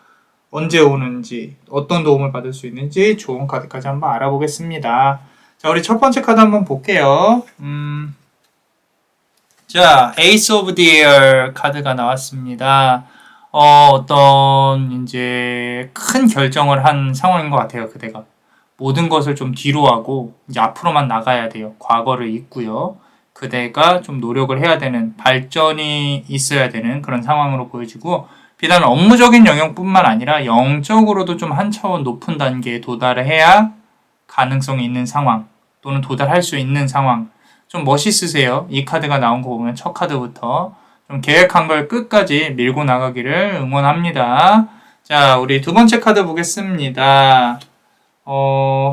A: 언제 오는지, 어떤 도움을 받을 수 있는지 좋은 카드까지 한번 알아보겠습니다. 자, 우리 첫 번째 카드 한번 볼게요. 자, Ace of the Air 카드가 나왔습니다. 어떤 이제 큰 결정을 한 상황인 것 같아요. 그대가 모든 것을 좀 뒤로 하고 이제 앞으로만 나가야 돼요. 과거를 잊고요. 그대가 좀 노력을 해야 되는, 발전이 있어야 되는 그런 상황으로 보여지고, 비단 업무적인 영역뿐만 아니라 영적으로도 좀 한 차원 높은 단계에 도달을 해야 가능성이 있는 상황, 또는 도달할 수 있는 상황. 좀 멋있으세요. 이 카드가 나온 거 보면 첫 카드부터 좀 계획한 걸 끝까지 밀고 나가기를 응원합니다. 자, 우리 두 번째 카드 보겠습니다.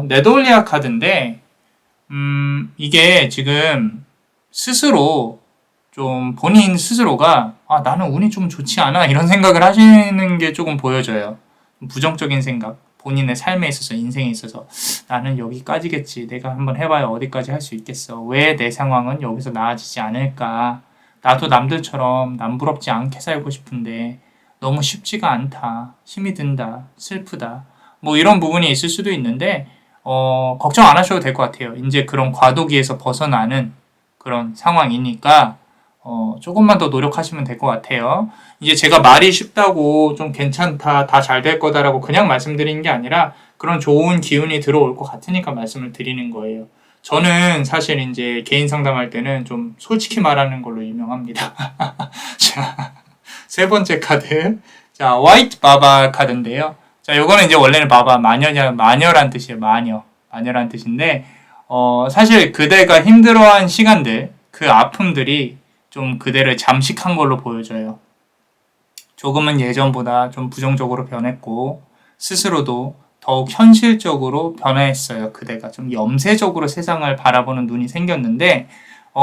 A: 네돌리아 카드인데, 이게 지금 스스로 좀 본인 스스로가 나는 운이 좀 좋지 않아 이런 생각을 하시는 게 조금 보여져요. 부정적인 생각, 본인의 삶에 있어서, 인생에 있어서 나는 여기까지겠지, 내가 한번 해봐야 어디까지 할 수 있겠어, 왜 내 상황은 여기서 나아지지 않을까, 나도 남들처럼 남부럽지 않게 살고 싶은데 너무 쉽지가 않다, 힘이 든다, 슬프다, 뭐 이런 부분이 있을 수도 있는데 걱정 안 하셔도 될 것 같아요. 이제 그런 과도기에서 벗어나는 그런 상황이니까 조금만 더 노력하시면 될 것 같아요. 이제 제가 말이 쉽다고 좀 괜찮다, 다 잘 될 거다라고 그냥 말씀드리는 게 아니라 그런 좋은 기운이 들어올 것 같으니까 말씀을 드리는 거예요. 저는 사실 이제 개인 상담할 때는 좀 솔직히 말하는 걸로 유명합니다. 자, 세 번째 카드. 자, 화이트 바바 카드인데요. 자, 요거는 이제 원래는 바바, 마녀란 뜻이에요. 마녀란 뜻인데, 사실 그대가 힘들어한 시간들, 그 아픔들이 좀 그대를 잠식한 걸로 보여져요. 조금은 예전보다 좀 부정적으로 변했고, 스스로도 더욱 현실적으로 변화했어요. 그대가 좀 염세적으로 세상을 바라보는 눈이 생겼는데,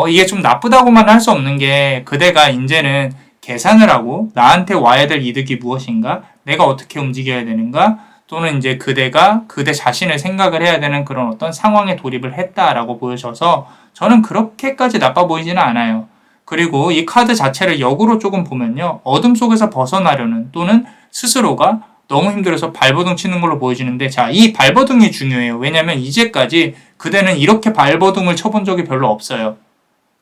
A: 이게 좀 나쁘다고만 할 수 없는 게, 그대가 이제는 계산을 하고 나한테 와야 될 이득이 무엇인가, 내가 어떻게 움직여야 되는가, 또는 이제 그대가 그대 자신을 생각을 해야 되는 그런 어떤 상황에 돌입을 했다라고 보여져서 저는 그렇게까지 나빠 보이지는 않아요. 그리고 이 카드 자체를 역으로 조금 보면요, 어둠 속에서 벗어나려는, 또는 스스로가 너무 힘들어서 발버둥 치는 걸로 보여지는데, 자, 이 발버둥이 중요해요. 왜냐면 이제까지 그대는 이렇게 발버둥을 쳐본 적이 별로 없어요.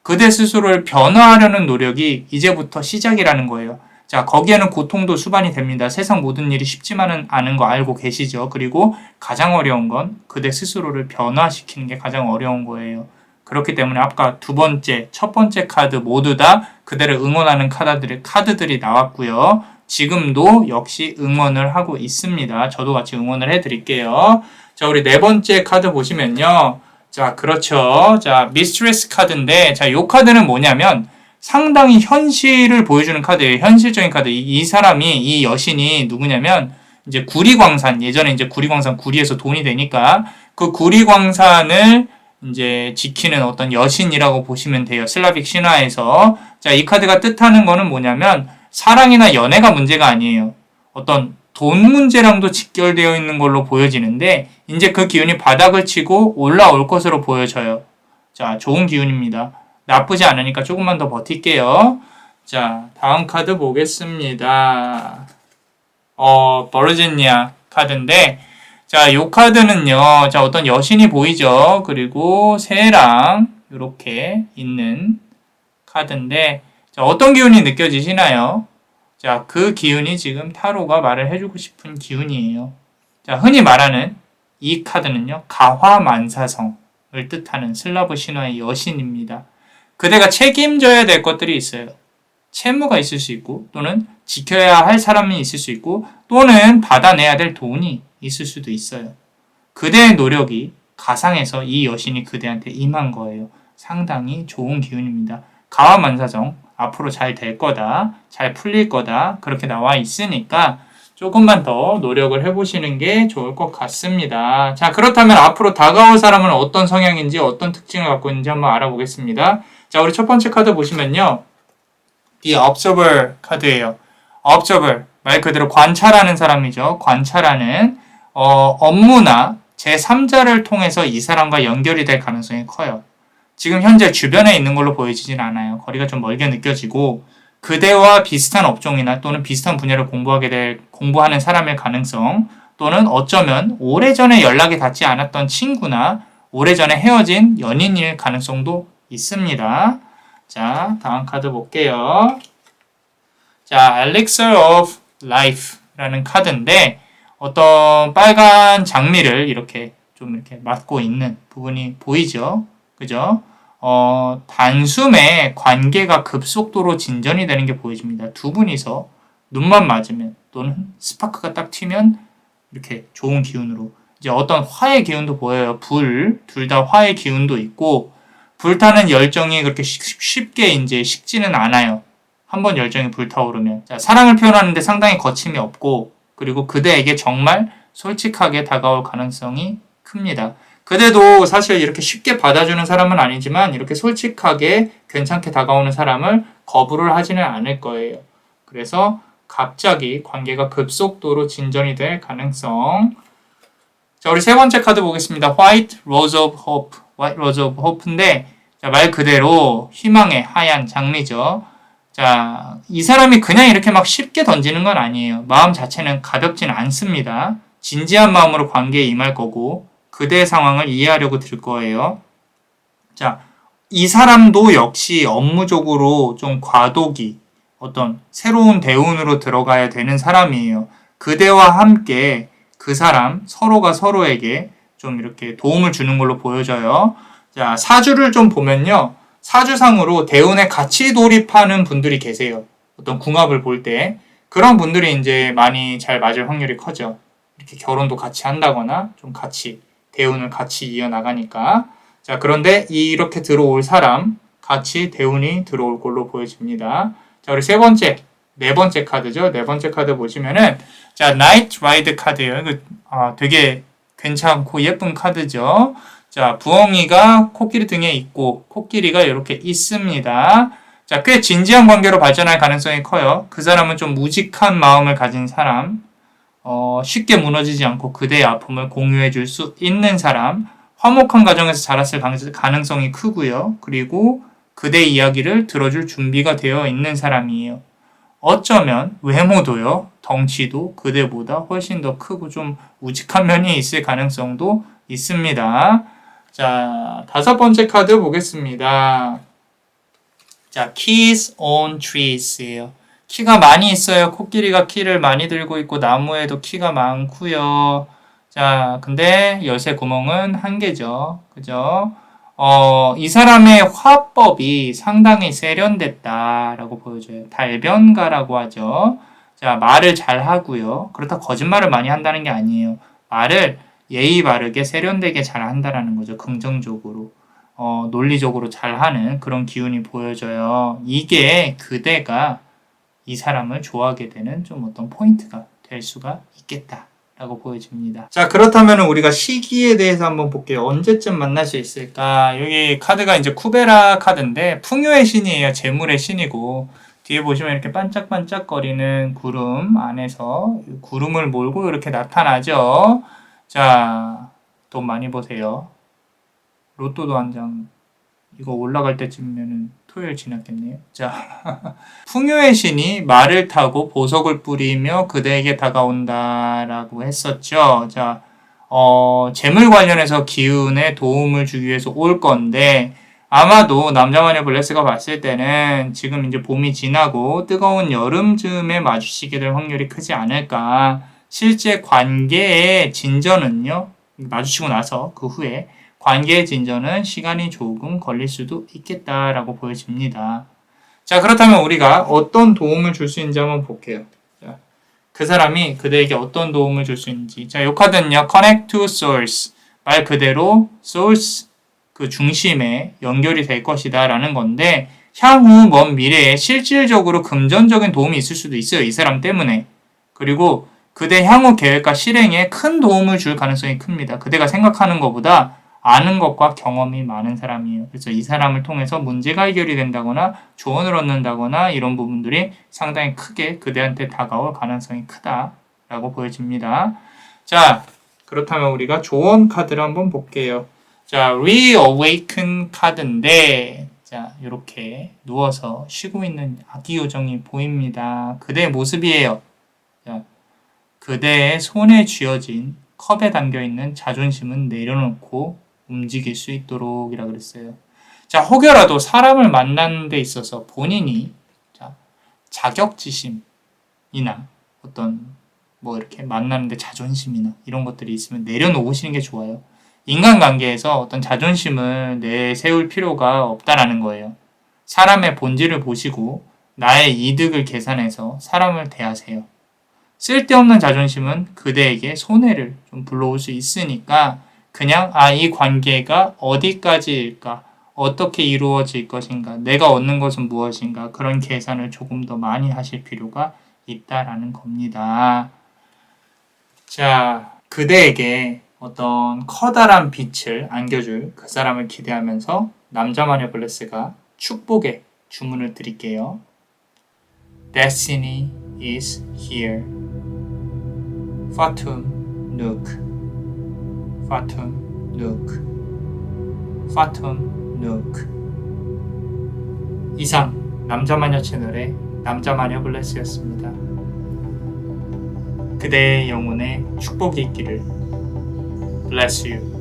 A: 그대 스스로를 변화하려는 노력이 이제부터 시작이라는 거예요. 자, 거기에는 고통도 수반이 됩니다. 세상 모든 일이 쉽지만은 않은 거 알고 계시죠? 그리고 가장 어려운 건 그대 스스로를 변화시키는 게 가장 어려운 거예요. 그렇기 때문에 아까 두 번째, 첫 번째 카드 모두 다 그대를 응원하는 카드들이 나왔고요. 지금도 역시 응원을 하고 있습니다. 저도 같이 응원을 해드릴게요. 자, 우리 네 번째 카드 보시면요. 자, 그렇죠. 자, 미스트레스 카드인데, 자, 요 카드는 뭐냐면 상당히 현실을 보여주는 카드예요. 현실적인 카드. 이 사람이, 이 여신이 누구냐면, 이제 구리광산, 예전에 이제 구리광산, 구리에서 돈이 되니까 그 구리광산을 이제 지키는 어떤 여신이라고 보시면 돼요. 슬라빅 신화에서. 자, 이 카드가 뜻하는 거는 뭐냐면 사랑이나 연애가 문제가 아니에요. 어떤 돈 문제랑도 직결되어 있는 걸로 보여지는데, 이제 그 기운이 바닥을 치고 올라올 것으로 보여져요. 자, 좋은 기운입니다. 나쁘지 않으니까 조금만 더 버틸게요. 자, 다음 카드 보겠습니다. 버르지니아 카드인데, 자, 요 카드는요, 자, 어떤 여신이 보이죠? 그리고 새랑 이렇게 있는 카드인데, 자, 어떤 기운이 느껴지시나요? 자, 그 기운이 지금 타로가 말을 해주고 싶은 기운이에요. 자, 흔히 말하는 이 카드는요, 가화만사성을 뜻하는 슬라브 신화의 여신입니다. 그대가 책임져야 될 것들이 있어요. 채무가 있을 수 있고, 또는 지켜야 할 사람이 있을 수 있고, 또는 받아내야 될 돈이 있을 수도 있어요. 그대의 노력이 가상에서 이 여신이 그대한테 임한 거예요. 상당히 좋은 기운입니다. 가화만사성, 앞으로 잘 될 거다, 잘 풀릴 거다, 그렇게 나와 있으니까 조금만 더 노력을 해보시는 게 좋을 것 같습니다. 자, 그렇다면 앞으로 다가올 사람은 어떤 성향인지, 어떤 특징을 갖고 있는지 한번 알아보겠습니다. 자, 우리 첫 번째 카드 보시면요. The Observer 카드예요. Observer, 말 그대로 관찰하는 사람이죠. 관찰하는 업무나 제3자를 통해서 이 사람과 연결이 될 가능성이 커요. 지금 현재 주변에 있는 걸로 보여지진 않아요. 거리가 좀 멀게 느껴지고 그대와 비슷한 업종이나 또는 비슷한 분야를 공부하는 사람의 가능성, 또는 어쩌면 오래전에 연락이 닿지 않았던 친구나 오래전에 헤어진 연인일 가능성도 있습니다. 자, 다음 카드 볼게요. 자, Elixir of Life라는 카드인데 어떤 빨간 장미를 이렇게 좀 이렇게 맡고 있는 부분이 보이죠? 그죠? 단숨에 관계가 급속도로 진전이 되는 게 보여집니다. 두 분이서 눈만 맞으면 또는 스파크가 딱 튀면 이렇게 좋은 기운으로 이제 어떤 화의 기운도 보여요. 둘 다 화의 기운도 있고 불타는 열정이 그렇게 쉽게 이제 식지는 않아요. 한번 열정이 불타오르면. 자, 사랑을 표현하는데 상당히 거침이 없고 그리고 그대에게 정말 솔직하게 다가올 가능성이 큽니다. 그대도 사실 이렇게 쉽게 받아주는 사람은 아니지만 이렇게 솔직하게 괜찮게 다가오는 사람을 거부를 하지는 않을 거예요. 그래서 갑자기 관계가 급속도로 진전이 될 가능성. 자, 우리 세 번째 카드 보겠습니다. White Rose of Hope. White Rose of Hope인데 자, 말 그대로 희망의 하얀 장미죠. 자, 이 사람이 그냥 이렇게 막 쉽게 던지는 건 아니에요. 마음 자체는 가볍진 않습니다. 진지한 마음으로 관계에 임할 거고 그대의 상황을 이해하려고 들 거예요. 자, 이 사람도 역시 업무적으로 좀 과도기, 어떤 새로운 대운으로 들어가야 되는 사람이에요. 그대와 함께 그 사람, 서로가 서로에게 좀 이렇게 도움을 주는 걸로 보여져요. 자, 사주를 좀 보면요. 사주상으로 대운에 같이 돌입하는 분들이 계세요. 어떤 궁합을 볼 때. 그런 분들이 이제 많이 잘 맞을 확률이 커져. 이렇게 결혼도 같이 한다거나 좀 같이 대운을 같이 이어나가니까. 자, 그런데 이렇게 들어올 사람 같이 대운이 들어올 걸로 보여집니다. 자, 우리 네 번째 카드죠. 네 번째 카드 보시면은 자, 나이트 라이드 카드예요. 되게 괜찮고 예쁜 카드죠. 자, 부엉이가 코끼리 등에 있고 코끼리가 이렇게 있습니다. 자, 꽤 진지한 관계로 발전할 가능성이 커요. 그 사람은 좀 무직한 마음을 가진 사람, 쉽게 무너지지 않고 그대의 아픔을 공유해 줄 수 있는 사람, 화목한 가정에서 자랐을 가능성이 크고요. 그리고 그대의 이야기를 들어줄 준비가 되어 있는 사람이에요. 어쩌면 외모도요, 덩치도 그대보다 훨씬 더 크고 좀 우직한 면이 있을 가능성도 있습니다. 자, 다섯 번째 카드 보겠습니다. 자, Keys on Trees예요. 키가 많이 있어요. 코끼리가 키를 많이 들고 있고 나무에도 키가 많고요. 자, 근데 열쇠 구멍은 한 개죠. 그죠? 이 사람의 화법이 상당히 세련됐다라고 보여줘요. 달변가라고 하죠. 자, 말을 잘 하고요. 그렇다고 거짓말을 많이 한다는 게 아니에요. 말을 예의 바르게 세련되게 잘 한다라는 거죠. 긍정적으로. 논리적으로 잘 하는 그런 기운이 보여져요. 이게 그대가 이 사람을 좋아하게 되는 좀 어떤 포인트가 될 수가 있겠다라고 보여집니다. 자, 그렇다면 우리가 시기에 대해서 한번 볼게요. 언제쯤 만날 수 있을까? 여기 카드가 이제 쿠베라 카드인데 풍요의 신이에요. 재물의 신이고 뒤에 보시면 이렇게 반짝반짝거리는 구름 안에서 구름을 몰고 이렇게 나타나죠. 자, 돈 많이 버세요. 로또도 한 장. 이거 올라갈 때쯤이면은 토요일 지났겠네요. 자, 풍요의 신이 말을 타고 보석을 뿌리며 그대에게 다가온다라고 했었죠. 자, 재물 관련해서 기운에 도움을 주기 위해서 올 건데 아마도 남자마녀 블레스가 봤을 때는 지금 이제 봄이 지나고 뜨거운 여름쯤에 마주치게 될 확률이 크지 않을까. 실제 관계의 진전은요, 마주치고 나서 그 후에 관계의 진전은 시간이 조금 걸릴 수도 있겠다라고 보여집니다. 자, 그렇다면 우리가 어떤 도움을 줄 수 있는지 한번 볼게요. 자, 그 사람이 그대에게 어떤 도움을 줄 수 있는지. 자, 이 카드는요, connect to source. 말 그대로 source, 그 중심에 연결이 될 것이다 라는 건데, 향후 먼 미래에 실질적으로 금전적인 도움이 있을 수도 있어요. 이 사람 때문에. 그리고 그대 향후 계획과 실행에 큰 도움을 줄 가능성이 큽니다. 그대가 생각하는 것보다 아는 것과 경험이 많은 사람이에요. 그래서 이 사람을 통해서 문제가 해결이 된다거나 조언을 얻는다거나 이런 부분들이 상당히 크게 그대한테 다가올 가능성이 크다라고 보여집니다. 자, 그렇다면 우리가 조언 카드를 한번 볼게요. 자, reawaken 카드인데, 자, 이렇게 누워서 쉬고 있는 아기 요정이 보입니다. 그대의 모습이에요. 자, 그대의 손에 쥐어진 컵에 담겨있는 자존심은 내려놓고 움직일 수 있도록 이라 그랬어요. 자, 혹여라도 사람을 만나는 데 있어서 본인이 자격지심이나 어떤 뭐 이렇게 만나는데 자존심이나 이런 것들이 있으면 내려놓으시는 게 좋아요. 인간관계에서 어떤 자존심을 내세울 필요가 없다라는 거예요. 사람의 본질을 보시고 나의 이득을 계산해서 사람을 대하세요. 쓸데없는 자존심은 그대에게 손해를 좀 불러올 수 있으니까 그냥 이 관계가 어디까지일까? 어떻게 이루어질 것인가? 내가 얻는 것은 무엇인가? 그런 계산을 조금 더 많이 하실 필요가 있다라는 겁니다. 자, 그대에게 어떤 커다란 빛을 안겨줄 그 사람을 기대하면서 남자마녀 블레스가 축복의 주문을 드릴게요. Destiny is here. Fatum Nuk. Fatum Nuk. Fatum Nuk. 이상 남자마녀 채널의 남자마녀 블레스였습니다. 그대의 영혼에 축복이 있기를. Bless you.